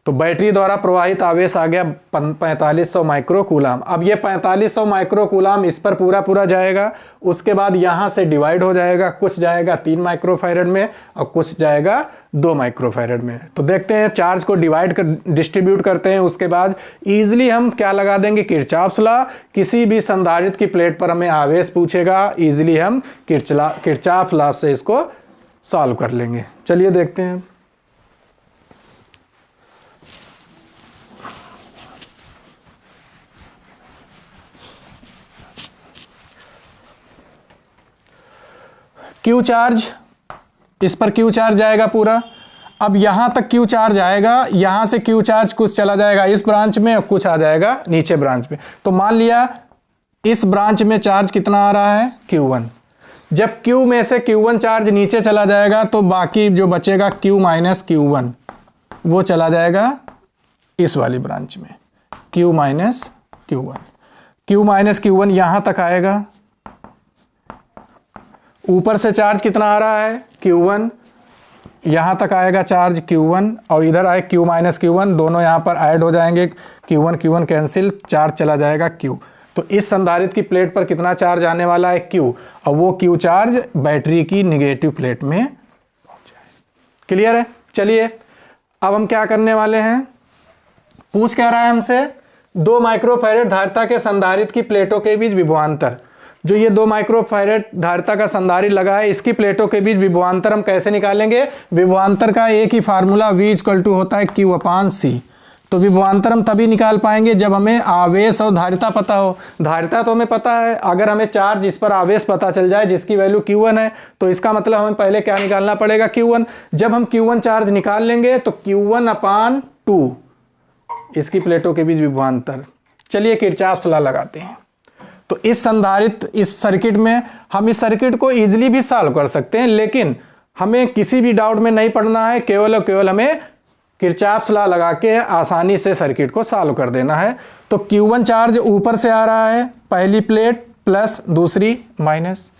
तो बैटरी द्वारा प्रवाहित आवेश आ गया 4500 माइक्रो कूलम। अब ये 4500 माइक्रो कूलम इस पर पूरा जाएगा, उसके बाद यहां से डिवाइड हो जाएगा, कुछ जाएगा 3 माइक्रोफैराड में और कुछ जाएगा 2 माइक्रोफैराड में। तो देखते हैं, चार्ज को डिस्ट्रीब्यूट करते हैं, उसके बाद इजीली हम क्या लगा देंगे? Kirchhoff's law. किसी भी संधारित्र की प्लेट पर हमें आवेश पूछेगा, इजीली हम किरचॉफ लॉ से इसको सॉल्व कर लेंगे। चलिए देखते हैं। क्यू चार्ज, इस पर क्यू चार्ज आएगा पूरा। अब यहां तक क्यू चार्ज आएगा, यहां से क्यू चार्ज कुछ चला जाएगा इस ब्रांच में और कुछ आ जाएगा नीचे ब्रांच में। तो मान लिया इस ब्रांच में चार्ज कितना आ रहा है? Q1। जब Q में से Q1 चार्ज नीचे चला जाएगा तो बाकी जो बचेगा Q माइनस Q1 वो चला जाएगा इस वाली ब्रांच में। Q माइनस Q1 यहां तक आएगा। ऊपर से चार्ज कितना आ रहा है? Q1। यहां तक आएगा चार्ज Q1 और इधर आए Q माइनस Q1, दोनों यहां पर ऐड हो जाएंगे। Q1 कैंसिल, चार्ज चला जाएगा Q। तो इस संधारित्र की प्लेट पर कितना चार्ज आने वाला है? Q। और वो Q चार्ज बैटरी की निगेटिव प्लेट में पहुंच जाए। क्लियर है? चलिए अब हम क्या करने वाले हैं? पूछ क्या रहा है हमसे? 2 माइक्रोफैराड धारिता के संधारित्र की प्लेटों के बीच विभवांतर। जो ये 2 माइक्रोफैराड धारिता का संधारित्र लगा है, इसकी प्लेटों के बीच विभवांतर हम कैसे निकालेंगे? विभवांतर का एक ही फार्मूला V इक्वल टू होता है Q अपान C। तो विभवांतर हम तभी निकाल पाएंगे जब हमें आवेश और धारिता पता हो। धारिता तो हमें पता है, अगर हमें चार्ज इस पर आवेश पता चल जाए जिसकी वैल्यू Q1 है, तो इसका मतलब हमें पहले क्या निकालना पड़ेगा? Q1। जब हम Q1 चार्ज निकाल लेंगे तो Q1 अपान 2 इसकी प्लेटों के बीच विभवांतर। चलिए किरचॉफ लॉ लगाते हैं। तो इस संधारित्र, इस सर्किट में हम इस सर्किट को इजीली भी सॉल्व कर सकते हैं, लेकिन हमें किसी भी डाउट में नहीं पड़ना है, केवल और केवल हमें किरचॉफ लॉ लगा के आसानी से सर्किट को सॉल्व कर देना है। तो Q1 चार्ज ऊपर से आ रहा है, पहली प्लेट प्लस दूसरी माइनस।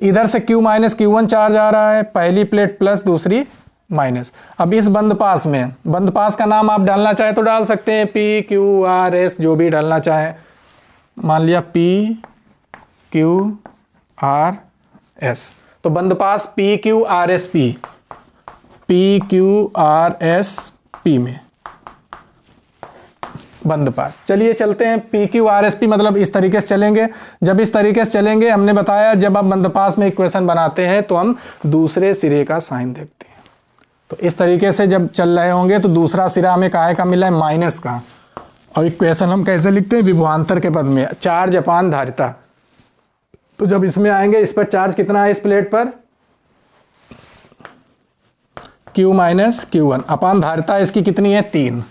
इधर से Q माइनस Q1 चार्ज आ रहा है, पहली प्लेट प्लस दूसरी माइनस। अब इस बंद पास में, बंद पास का नाम आप डालना चाहे तो डाल सकते हैं, PQRS, जो भी डालना चाहे। मान लिया PQRS, तो बंद पास PQRSP में बंद पास। चलिए चलते हैं। PQRSP मतलब इस तरीके से चलेंगे। जब इस तरीके से चलेंगे, हमने बताया जब आप बंद पास में इक्वेशन बनाते हैं तो हम दूसरे सिरे का साइन देखते हैं। तो इस तरीके से जब चल रहे होंगे तो दूसरा सिरा हमें काहे का मिला है? माइनस का। और इक्वेशन हम कैसे लिखते हैं? विभवांतर के पद में, चार्ज अपान धारिता। तो जब इसमें आएंगे, इस पर चार्ज कितना है? इस प्लेट पर Q माइनस Q1 अपान धारिता इसकी कितनी है? 3।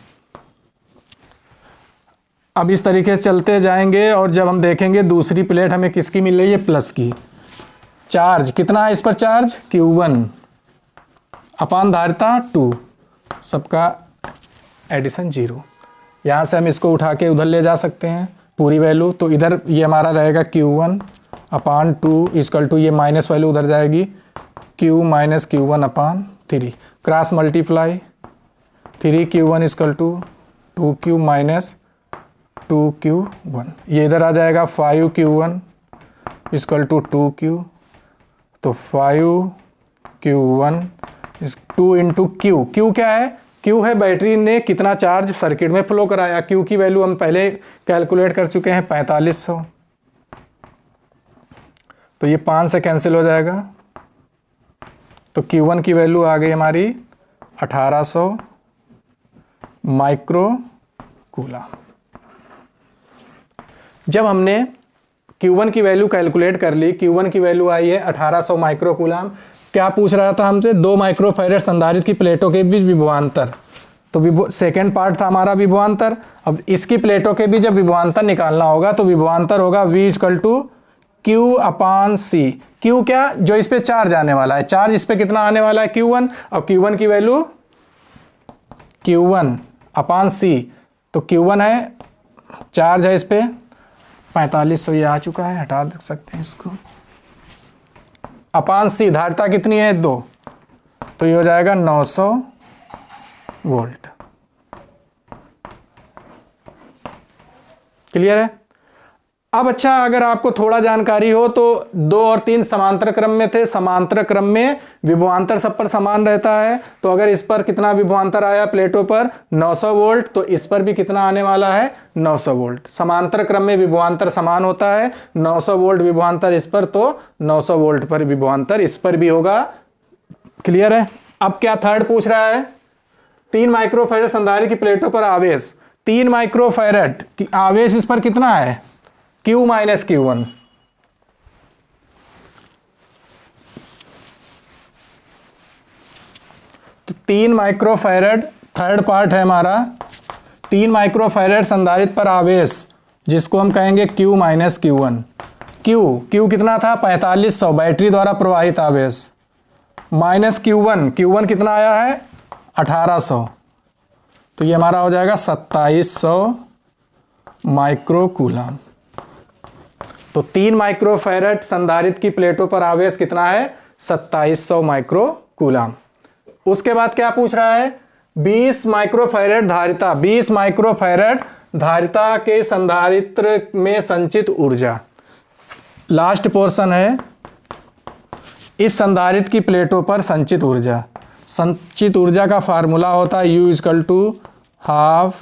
अब इस तरीके से चलते जाएंगे और जब हम देखेंगे दूसरी प्लेट हमें किसकी मिल रही है? प्लस की। चार्ज कितना है इस पर? चार्ज Q1 अपान धारिता 2, सबका एडिशन 0। यहाँ से हम इसको उठा के उधर ले जा सकते हैं पूरी वैल्यू। तो इधर ये हमारा रहेगा Q1 अपान 2 इक्वल टू, ये माइनस वैल्यू उधर जाएगी, Q minus Q1 upon 3। Cross multiply 3Q1 equal to 2Q minus 2Q1। ये इधर आ जाएगा 5Q1 इक्वल टू 2Q। तो 5Q1 2 इंटू Q। Q क्या है? Q है बैटरी ने कितना चार्ज सर्किट में फ्लो कराया। Q की वैल्यू हम पहले कैलकुलेट कर चुके हैं, 4500। तो ये 5 से कैंसिल हो जाएगा, तो Q1 की वैल्यू आ गई हमारी 1800 माइक्रो कूलम। जब हमने Q1 की वैल्यू कैलकुलेट कर ली। Q1 की वैल्यू आई है 1800 माइक्रोकूलम। क्या पूछ रहा था हमसे? 2 माइक्रोफैरड संधारित्र की प्लेटों के बीच विभवांतर। तो सेकेंड पार्ट था हमारा विभवांतर। अब इसकी प्लेटों के बीच जब विभवांतर निकालना होगा तो विभवांतर होगा V equal to Q/C। Q क्या? जो इस पे चार्ज आने वाला है। चार्ज इस पे कितना आने वाला है? Q1। और Q1 की वैल्यू Q1/C। तो Q1 है, चार्ज है इस पे 4500, ये आ चुका है, हटा सकते हैं इसको। C धारिता कितनी है? 2, तो ये हो जाएगा 900 वोल्ट। क्लियर है? अब अच्छा, अगर आपको थोड़ा जानकारी हो तो 2 और 3 समांतर क्रम में थे। समांतर क्रम में विभवांतर सब पर समान रहता है। तो अगर इस पर कितना विभवांतर आया प्लेटों पर? 900 वोल्ट। तो इस पर भी कितना आने वाला है? 900 वोल्ट। समांतर क्रम में विभवांतर समान होता है। 900 वोल्ट विभवांतर इस पर, तो 900 वोल्ट पर विभवांतर इस पर भी होगा। क्लियर है? अब क्या थर्ड पूछ रहा है? 3 माइक्रोफैरड संधारित्र की प्लेटों पर आवेश, 3 माइक्रोफैरड की आवेश इस पर कितना है? Q-Q1। तो 3 माइक्रोफैरड थर्ड पार्ट है हमारा। 3 माइक्रोफैरड संधारित्र पर आवेश, जिसको हम कहेंगे Q-Q1। Q कितना था? 4500 बैटरी द्वारा प्रवाहित आवेश, माइनस Q1 कितना आया है? 1800। तो ये हमारा हो जाएगा 2700 माइक्रोकूलम। तो 3 माइक्रोफैरड संधारित्र की प्लेटों पर आवेश कितना है? 2700 माइक्रोकूलम। उसके बाद क्या पूछ रहा है? 20 माइक्रोफैरड धारिता, 20 माइक्रोफैरड धारिता के संधारित्र में संचित ऊर्जा। लास्ट पोर्शन है, इस संधारित्र की प्लेटों पर संचित ऊर्जा। संचित ऊर्जा का फार्मूला होता है U equal to half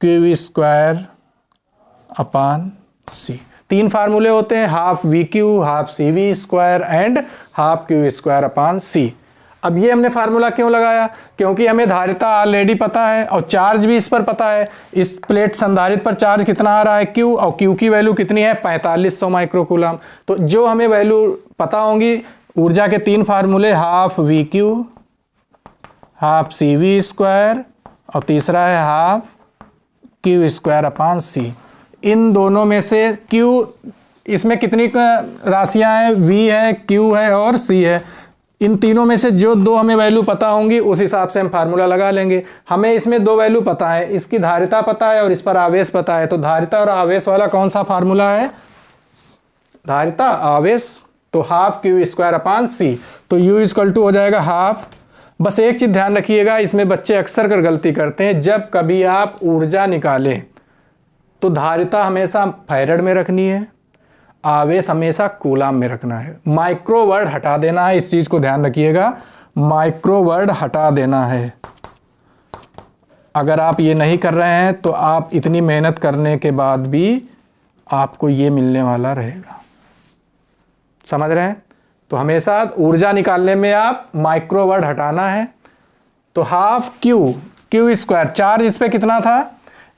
Q²/C। 3 फार्मूले होते हैं, half VQ, half CV² and half Q²/C। अब ये हमने फार्मूला क्यों लगाया? क्योंकि हमें धारिता ऑलरेडी पता है और चार्ज भी इस पर पता है। इस प्लेट संधारित्र पर चार्ज कितना आ रहा है? Q, और Q की वैल्यू कितनी है? 4500 माइक्रोकूलम। तो जो हमें वैल्यू पता होंगी, ऊर्जा के 3 फार्मूले, हाफ VQ, हाफ CV² और तीसरा है हाफ Q²/C। इन दोनों में से Q, इसमें कितनी राशियां हैं? V है, Q है और C है। इन तीनों में से जो 2 हमें वैल्यू पता होंगी उस हिसाब से हम फार्मूला लगा लेंगे। हमें इसमें 2 वैल्यू पता है, इसकी धारिता पता है और इस पर आवेश पता है। तो धारिता और आवेश वाला कौन सा फार्मूला है? धारिता आवेश, तो हाफ Q²/C। तो U इक्वल टू हो जाएगा हाफ। बस एक चीज ध्यान रखिएगा, इसमें बच्चे अक्सर कर गलती करते हैं। जब कभी आप ऊर्जा निकालें तो धारिता हमेशा फैरड में रखनी है, आवेश हमेशा कूलाम में रखना है। माइक्रो वर्ड हटा देना है, इस चीज को ध्यान रखिएगा। माइक्रो वर्ड हटा देना है। अगर आप ये नहीं कर रहे हैं तो आप इतनी मेहनत करने के बाद भी आपको ये मिलने वाला रहेगा। समझ रहे हैं? तो हमेशा ऊर्जा निकालने में आप माइक्रो वर्ड हटाना है। तो हाफ Q², चार्ज इस पे कितना था?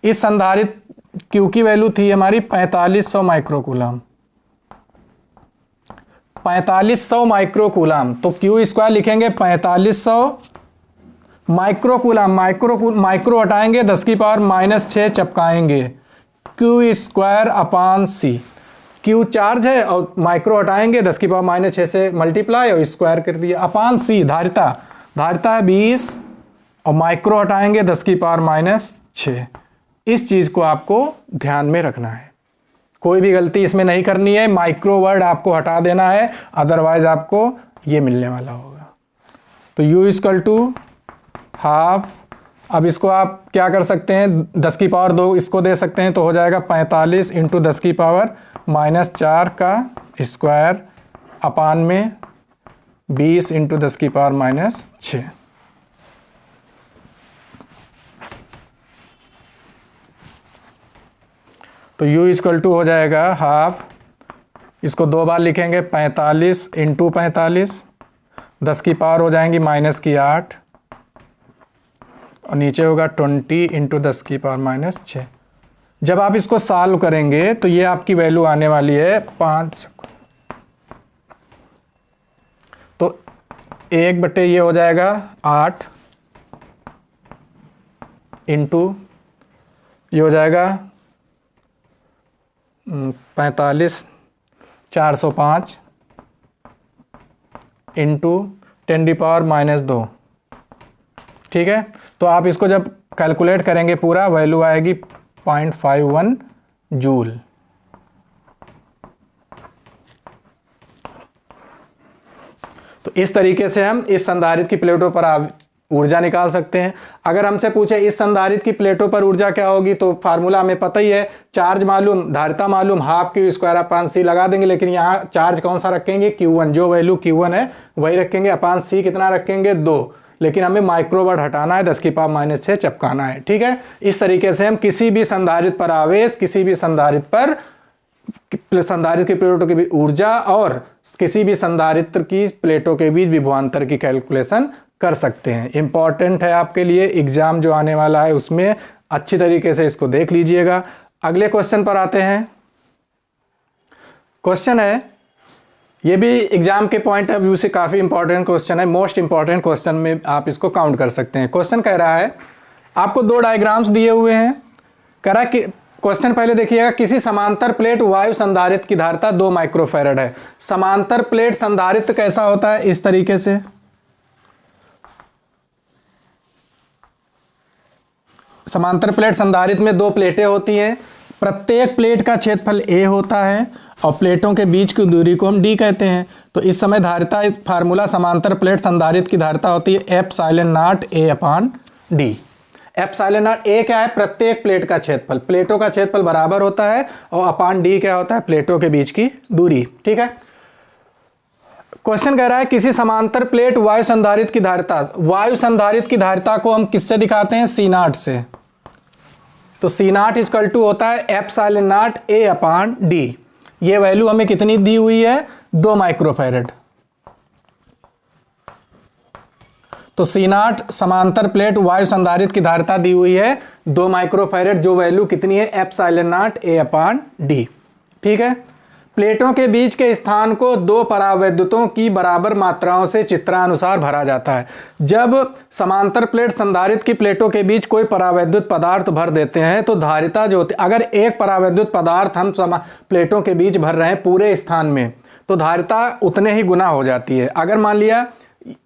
इस संधारित्र Q की वैल्यू थी हमारी 4500 माइक्रोकूलम। 4500 माइक्रोकूलम, तो Q² लिखेंगे 4500 माइक्रोकूलम। माइक्रो हटाएंगे, 10⁻⁻6 चपकाएंगे, Q²/C। Q चार्ज है और माइक्रो हटाएंगे, 10⁻⁻6 से मल्टीप्लाई और स्क्वायर कर दिया। अपान C धारिता है 20 और माइक्रो हटाएंगे 10⁻⁻6। इस चीज को आपको ध्यान में रखना है, कोई भी गलती इसमें नहीं करनी है। माइक्रो वर्ड आपको हटा देना है, अदरवाइज आपको ये मिलने वाला होगा। तो U इक्वल टू हाफ। अब इसको आप क्या कर सकते हैं? 10⁻2 इसको दे सकते हैं, तो हो जाएगा 45 × 10⁻⁻4 का स्क्वायर अपान में 20 × 10⁻⁻6। तो U इक्वल टू हो जाएगा हाफ, इसको 2 बार लिखेंगे, 45 × 45, 10 की पावर हो जाएंगी । और नीचे होगा 20 × 10⁻⁻6। जब आप इसको सॉल्व करेंगे तो ये आपकी वैल्यू आने वाली है 5, तो 1/, ये हो जाएगा 8 इंटू ये हो जाएगा 45 405 इंटू 10⁻²। ठीक है, तो आप इसको जब कैलकुलेट करेंगे पूरा वैल्यू आएगी 0.51 जूल। तो इस तरीके से हम इस संधारित्र की प्लेटों पर ऊर्जा निकाल सकते हैं। अगर हमसे पूछे इस संधारित्र की प्लेटों पर ऊर्जा क्या होगी, तो फार्मूला हमें पता ही है, चार्ज मालूम, धारिता मालूम, ½Q² लगा देंगे, लेकिन यहाँ चार्ज कौन सा रखेंगे, Q1, जो वैल्यू Q1 है वही रखेंगे। /C कितना रखेंगे, 2, लेकिन हमें माइक्रोवाट हटाना है, 10⁻⁻6 चिपकाना है। ठीक है, इस तरीके से हम किसी भी संधारित्र पर आवेश, किसी भी संधारित्र पर संधारित्र की प्लेटों के बीच ऊर्जा और किसी भी संधारित्र की प्लेटों के बीच विभवांतर की कैलकुलेशन कर सकते हैं। इंपॉर्टेंट है आपके लिए, एग्जाम जो आने वाला है उसमें अच्छी तरीके से इसको देख लीजिएगा। अगले क्वेश्चन पर आते हैं। क्वेश्चन है, ये भी एग्जाम के पॉइंट ऑफ व्यू से काफी इंपॉर्टेंट क्वेश्चन है, मोस्ट इंपॉर्टेंट क्वेश्चन में आप इसको काउंट कर सकते हैं। क्वेश्चन कह रहा है, आपको 2 डायग्राम्स दिए हुए हैं। कह रहा है कि क्वेश्चन पहले देखिएगा, किसी समांतर प्लेट वायु संधारित्र की धारिता 2 माइक्रोफैरड है। समांतर प्लेट संधारित्र कैसा होता है, इस तरीके से समांतर प्लेट संधारित्र में 2 प्लेटें होती हैं। प्रत्येक प्लेट का क्षेत्रफल A होता है और प्लेटों के बीच की दूरी को हम D कहते हैं। तो इस समय धारिता, फार्मूला समांतर प्लेट संधारित्र की धारिता होती है ε0A/D। ε0A क्या है, प्रत्येक प्लेट का क्षेत्रफल, प्लेटों का क्षेत्रफल बराबर होता है, और /D क्या होता है, प्लेटों के बीच की दूरी। ठीक है, क्वेश्चन कह रहा है किसी समांतर प्लेट वायु संधारित्र की धारिता, वायु संधारित्र की धारिता को हम किससे दिखाते हैं, C0 से। तो C0 इक्वल टू होता है ε0A/D। ये वैल्यू हमें कितनी दी हुई है, 2 माइक्रोफैरड। तो C0 समांतर प्लेट वायु संधारित्र की धारिता दी हुई है 2 माइक्रोफैरड, जो वैल्यू कितनी है, ε0A/D। ठीक है, प्लेटों के बीच के स्थान को 2 परावैद्युतों की बराबर मात्राओं से चित्रानुसार भरा जाता है। जब समांतर प्लेट संधारित्र की प्लेटों के बीच कोई परावैद्युत पदार्थ भर देते हैं तो धारिता जो होती है, अगर एक परावैद्युत पदार्थ हम प्लेटों के बीच भर रहे हैं पूरे स्थान में, तो धारिता उतने ही गुना हो जाती है। अगर मान लिया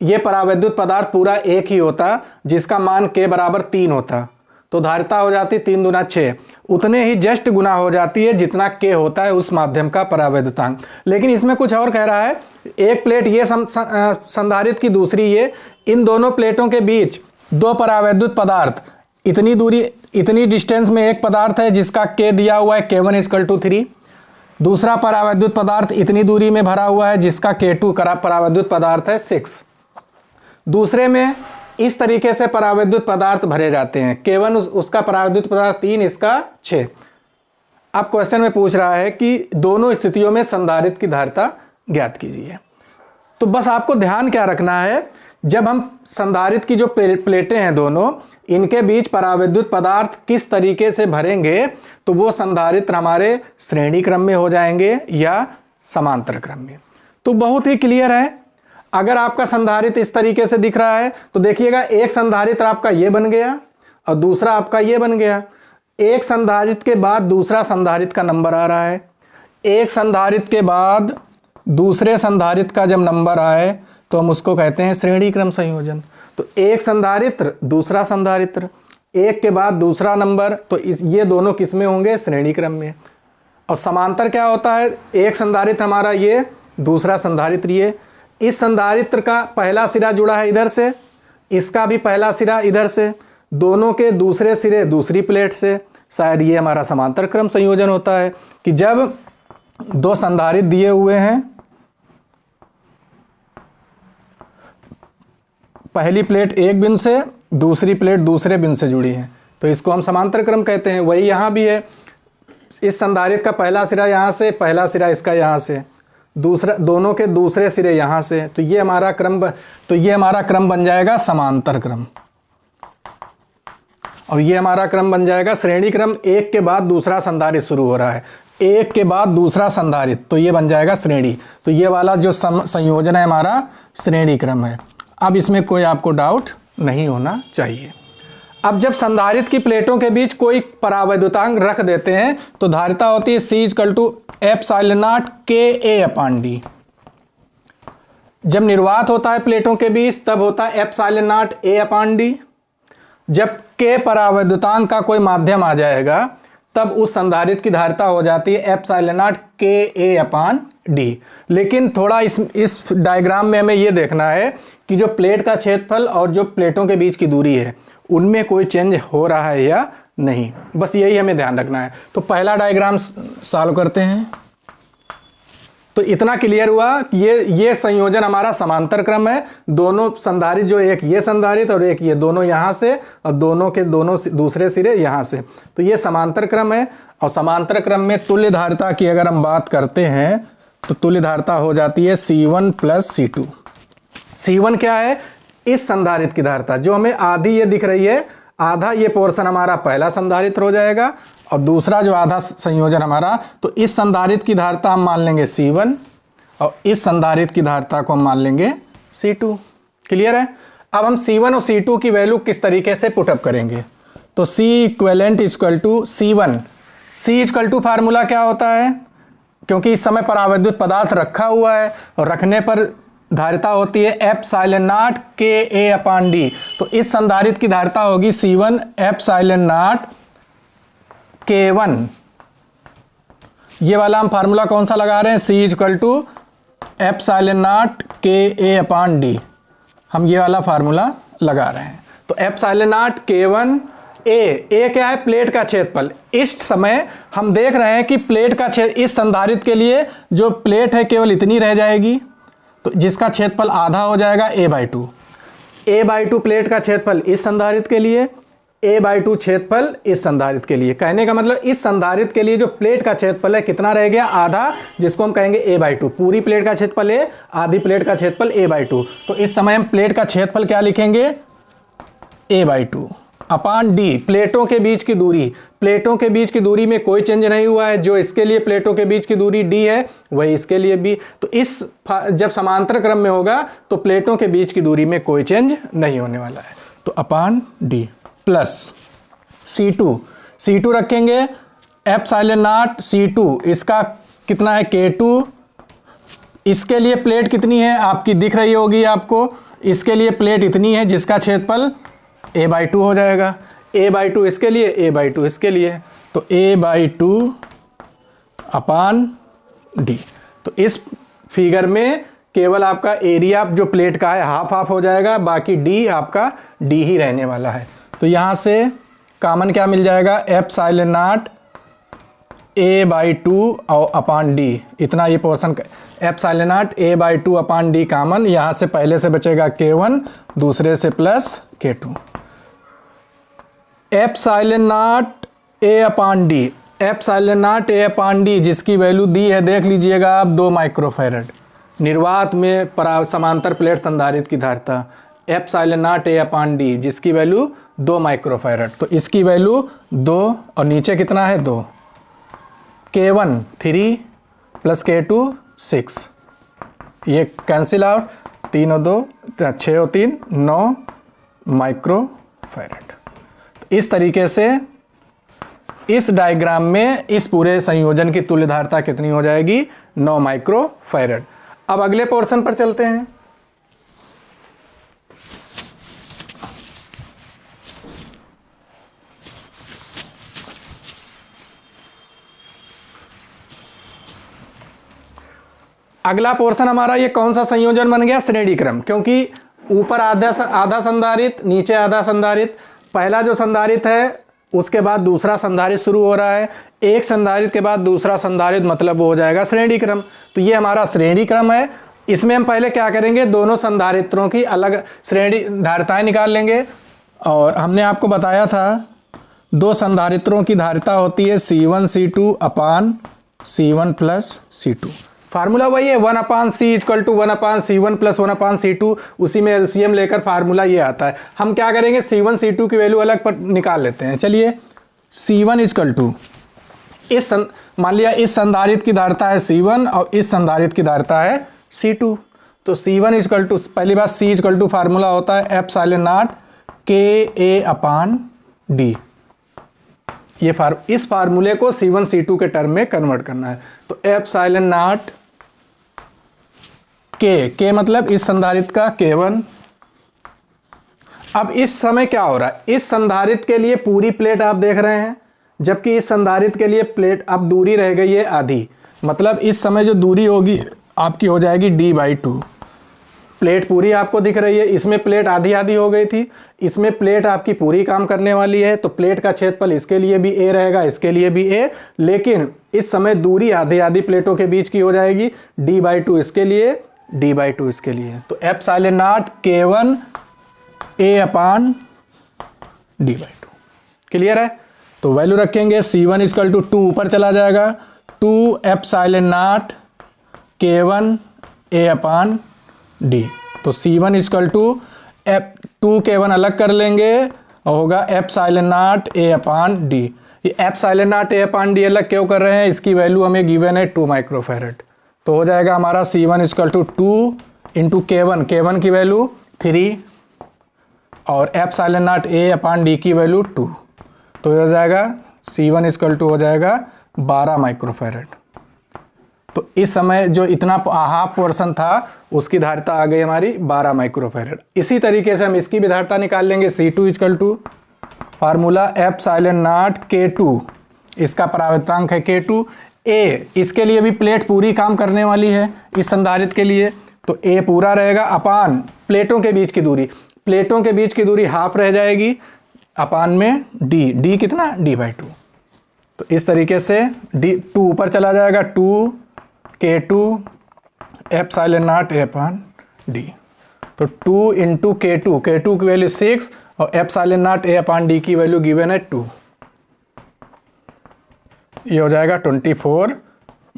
ये परावैद्युत पदार्थ पूरा एक ही होता जिसका मान K = 3 होता, तो धारिता हो जाती 3 दूना 6, उतने ही जस्ट गुना हो जाती है जितना K होता है उस माध्यम का परावैद्युतांक। लेकिन इसमें कुछ और कह रहा है, एक प्लेट ये संधारित्र की, दूसरी ये, इन दोनों प्लेटों के बीच 2 परावैद्युत पदार्थ, इतनी दूरी, इतनी डिस्टेंस में एक पदार्थ है जिसका K दिया हुआ है K1 = 3, दूसरा परावैद्युत पदार्थ इतनी दूरी में भरा हुआ है जिसका K2 परावैद्युत पदार्थ है 6। दूसरे में इस तरीके से परावैद्युत पदार्थ भरे जाते हैं, K1 उसका परावैद्युत पदार्थ 3, इसका 6। अब क्वेश्चन में पूछ रहा है कि दोनों स्थितियों में संधारित्र की धारिता ज्ञात कीजिए। तो बस आपको ध्यान क्या रखना है, जब हम संधारित्र की जो प्लेटें हैं दोनों, इनके बीच परावैद्युत पदार्थ किस तरीके से भरेंगे, तो वो संधारित्र हमारे श्रेणी क्रम में हो जाएंगे या समांतर क्रम में। तो बहुत ही क्लियर है। अगर आपका संधारित्र इस तरीके से दिख रहा है तो देखिएगा, एक संधारित्र आपका ये बन गया और दूसरा आपका ये बन गया। एक संधारित्र के बाद दूसरा संधारित्र का नंबर आ रहा है, एक संधारित्र के बाद दूसरे संधारित्र का जब नंबर आए तो हम उसको कहते हैं श्रेणी क्रम संयोजन। तो एक संधारित्र दूसरा संधारित्र, एक के बाद दूसरा नंबर, तो ये दोनों किस में होंगे, श्रेणी क्रम में। और समांतर क्या होता है, एक संधारित्र हमारा ये, दूसरा संधारित्र ये, इस संधारित्र का पहला सिरा जुड़ा है इधर से, इसका भी पहला सिरा इधर से, दोनों के दूसरे सिरे दूसरी प्लेट से। शायद ये हमारा समांतर क्रम संयोजन होता है कि जब 2 संधारित्र दिए हुए हैं, पहली प्लेट एक बिंदु से, दूसरी प्लेट दूसरे बिंदु से जुड़ी है, तो इसको हम समांतर क्रम कहते हैं। वही यहाँ भी है, इस संधारित्र का पहला सिरा यहाँ से, पहला सिरा इसका यहाँ से, दूसरा, दोनों के दूसरे सिरे यहाँ से, तो ये हमारा क्रम बन जाएगा समांतर क्रम। और ये हमारा क्रम बन जाएगा श्रेणी क्रम, एक के बाद दूसरा संधारित्र शुरू हो रहा है, एक के बाद दूसरा संधारित्र, तो ये बन जाएगा श्रेणी। तो ये वाला जो संयोजन है हमारा श्रेणी क्रम है। अब इसमें कोई आपको डाउट नहीं होना चाहिए। अब जब संधारित्र की प्लेटों के बीच कोई परावैद्युतांक रख देते हैं तो धारिता होती है C=ε0 KA/D। जब निर्वात होता है प्लेटों के बीच तब होता है ε0 A/D। जब K परावैद्युतांक का कोई माध्यम आ जाएगा तब उस संधारित्र की धारिता हो जाती है ε0 KA/D। लेकिन थोड़ा इस डायग्राम में हमें यह देखना है कि जो प्लेट का क्षेत्रफल और जो प्लेटों के बीच की दूरी है उनमें कोई चेंज हो रहा है या नहीं, बस यही हमें ध्यान रखना है। तो पहला डायग्राम सॉल्व करते हैं। तो इतना क्लियर हुआ कि ये संयोजन हमारा समांतर क्रम है। दोनों संधारित्र, जो एक ये संधारित्र और एक ये, दोनों यहाँ से और दोनों के दोनों दूसरे सिरे यहाँ से, तो ये समांतर क्रम है। और समांतर क्रम में तुल्य धारिता की अगर हम बात करते हैं तो तुल्य धारिता हो जाती है C1 + C2। C1 क्या है? इस संधारित्र की धारिता, जो हमें आधी ये दिख रही है, आधा ये पोर्शन हमारा पहला संधारित्र हो जाएगा और दूसरा जो आधा संयोजन हमारा, तो इस संधारित्र की धारिता हम मान लेंगे C1 और इस संधारित्र की धारिता को हम मान लेंगे C2। क्लियर है? अब हम C1 और C2 की वैल्यू किस तरीके से पुटअप करेंगे? तो C=C1। C फार्मूला क्या होता है? क्योंकि इस समय परावैद्युत पदार्थ रखा हुआ है और रखने पर धारिता होती है ε0 KA/D। तो इस संधारित्र की धारिता होगी C1 ε0 K1। ये वाला हम फार्मूला कौन सा लगा रहे हैं? C=ε0 KA/D। हम ये वाला फार्मूला लगा रहे हैं। तो ε0 K1 A क्या है? प्लेट का क्षेत्रफल। इस समय हम देख रहे हैं कि प्लेट का इस संधारित्र के लिए जो प्लेट है केवल इतनी रह जाएगी, तो जिसका क्षेत्रफल आधा हो जाएगा A/2। A/2 प्लेट का क्षेत्रफल इस संधारित्र के लिए, A/2 क्षेत्रफल इस संधारित्र के लिए। कहने का मतलब इस संधारित्र के लिए जो प्लेट का क्षेत्रफल है कितना रह गया? आधा, जिसको हम कहेंगे A/2। पूरी प्लेट का क्षेत्रफल A, आधी प्लेट का क्षेत्रफल A/2। तो इस समय हम प्लेट का क्षेत्रफल क्या लिखेंगे? A/2 अपान D, प्लेटों के बीच की दूरी। प्लेटों के बीच की दूरी में कोई चेंज नहीं हुआ है। जो इसके लिए प्लेटों के बीच की दूरी D है वही इसके लिए भी। तो इस जब समांतर क्रम में होगा तो प्लेटों के बीच की दूरी में कोई चेंज नहीं होने वाला है। तो अपान D प्लस C2 रखेंगे ε0 C2, इसका कितना है? K2। इसके लिए प्लेट कितनी है आपकी दिख रही होगी आपको, इसके लिए प्लेट इतनी है जिसका क्षेत्रफल A/2 हो जाएगा। A/2 इसके लिए, A/2 इसके लिए, तो A/2 अपान D। तो इस फिगर में केवल आपका एरिया जो प्लेट का है हाफ हाफ हो जाएगा, बाकी D आपका D ही रहने वाला है। तो यहाँ से कॉमन क्या मिल जाएगा? ε0 A/2 और अपान D, इतना ये पोर्शन ε0 A/2 अपान D कॉमन। यहाँ से पहले से बचेगा K1, दूसरे से प्लस K2। ε0 A/D, ε0 A/D जिसकी वैल्यू दी है, देख लीजिएगा आप, 2 माइक्रोफैरड। निर्वात में समांतर प्लेट संधारित्र की धारिता ε0 A/D जिसकी वैल्यू 2 माइक्रोफैरड। तो इसकी वैल्यू 2 और नीचे कितना है? 2। K1 3 प्लस K2 6, ये कैंसिल आउट, 3 और 2 6 और 3 9 माइक्रोफैरड। इस तरीके से इस डायग्राम में इस पूरे संयोजन की तुल्य धारिता कितनी हो जाएगी? 9 माइक्रोफैरड। अब अगले पोर्शन पर चलते हैं। अगला पोर्शन हमारा ये कौन सा संयोजन बन गया? श्रेणी क्रम। क्योंकि ऊपर आधा संधारित्र, नीचे आधा संधारित्र। पहला जो संधारित्र है उसके बाद दूसरा संधारित्र शुरू हो रहा है, एक संधारित्र के बाद दूसरा संधारित्र, मतलब वो हो जाएगा श्रेणी क्रम। तो ये हमारा श्रेणी क्रम है। इसमें हम पहले क्या करेंगे? दोनों संधारित्रों की अलग श्रेणी धारिताएं निकाल लेंगे। और हमने आपको बताया था 2 संधारित्रों की धारिता होती है C1 C2 अपान C1 प्लस C2। फार्मूला वही है 1/c equal to 1/c1 plus 1/c2, उसी में एलसीएम लेकर फार्मूला ये आता है। हम क्या करेंगे, c1 c2 की वैल्यू अलग पर निकाल लेते हैं। चलिए c1 इक्वल टू मान लिया इस संधारित्र की धारिता है C1 और इस संधारित्र की धारिता है C2। तो C1 इक्वल टू, पहली बात C इक्वल टू फार्मूला होता है एप्सिलॉन नॉट KA/D। ये इस फार्मूले को C1 C2 के टर्म में कन्वर्ट करना है। तो एप्सिलॉन नॉट K मतलब इस संधारित्र का K1। अब इस समय क्या हो रहा है, इस संधारित्र के लिए पूरी प्लेट आप देख रहे हैं, जबकि इस संधारित्र के लिए प्लेट अब दूरी रह गई है आधी। मतलब इस समय जो दूरी होगी आपकी हो जाएगी D/2। प्लेट पूरी आपको दिख रही है, इसमें प्लेट आधी आधी हो गई थी, इसमें प्लेट आपकी पूरी काम करने वाली है। तो प्लेट का क्षेत्रफल इसके लिए भी A रहेगा, इसके लिए भी A, लेकिन इस समय दूरी आधी आधी प्लेटों के बीच की हो जाएगी, D/2 इसके लिए, D/2 इसके लिए। तो epsilon not K1 A/D/2। Clear है? तो वैल्यू रखेंगे C1 इक्वल टू 2 ऊपर चला जाएगा, 2 एप्सिलॉन नॉट K1 A/D। तो C1 इक्वल टू 2 K1 अलग कर लेंगे और होगा एप्सिलॉन नॉट A/D। ये एप्सिलॉन नॉट A/D अलग क्यों कर रहे हैं, इसकी वैल्यू हमें गिवन है 2 माइक्रोफैरड। तो हो जाएगा हमारा C1 equal to 2 into K1 की वैल्यू 3 और एप्सिलॉन नॉट A/D की वैल्यू 2। तो हो जाएगा C1 इक्वल टू हो जाएगा 12 माइक्रोफैरड। तो इस समय जो इतना हाफ पोर्शन था उसकी धारिता आ गई हमारी 12 माइक्रोफैरड। इसी तरीके से हम इसकी भी धारिता निकाल लेंगे। C2 equal to formula epsilon naught K2, इसका परावर्तनांक है K2। A इसके लिए भी प्लेट पूरी काम करने वाली है इस संधारित्र के लिए, तो A पूरा रहेगा अपान प्लेटों के बीच की दूरी, प्लेटों के बीच की दूरी हाफ रह जाएगी अपान में D कितना, D/2। तो इस तरीके से D2 ऊपर चला जाएगा, 2 K2 एप्सिलॉन नॉट A/D। तो 2 इंटू K2 की वैल्यू 6 और एप्सिलॉन नॉट A/D की वैल्यू गिवन है 2। ये हो जाएगा 24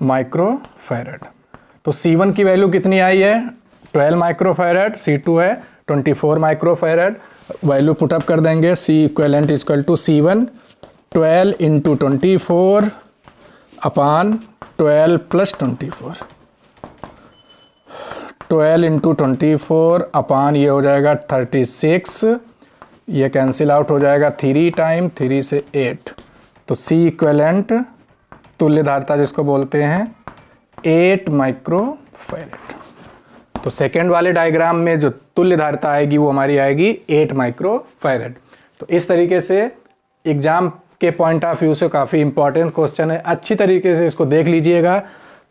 माइक्रोफैरड। तो C1 की वैल्यू कितनी आई है, 12 माइक्रोफैरड, C2 है 24 माइक्रोफैरड। वैल्यू पुटअप कर देंगे, C equivalent equal to C1 12 into 24 upon 12 plus 24, 12 into 24 upon ये हो जाएगा 36, ये कैंसिल आउट हो जाएगा 3 टाइम 3 से 8। तो C इक्वलेंट तुल्य धारिता जिसको बोलते हैं 8 माइक्रोफैरड। तो सेकेंड वाले डायग्राम में जो तुल्य धारिता आएगी वो हमारी आएगी 8 माइक्रोफैरड। तो इस तरीके से एग्जाम के पॉइंट ऑफ व्यू से काफ़ी इंपॉर्टेंट क्वेश्चन है, अच्छी तरीके से इसको देख लीजिएगा।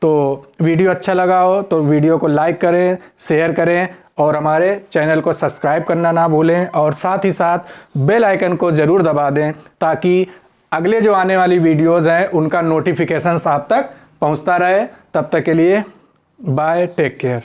तो वीडियो अच्छा लगा हो तो वीडियो को लाइक करें, शेयर करें और हमारे चैनल को सब्सक्राइब करना ना भूलें और साथ ही साथ बेल आइकन को ज़रूर दबा दें ताकि अगले जो आने वाली वीडियोज़ हैं उनका नोटिफिकेशंस आप तक पहुंचता रहे। तब तक के लिए बाय, टेक केयर।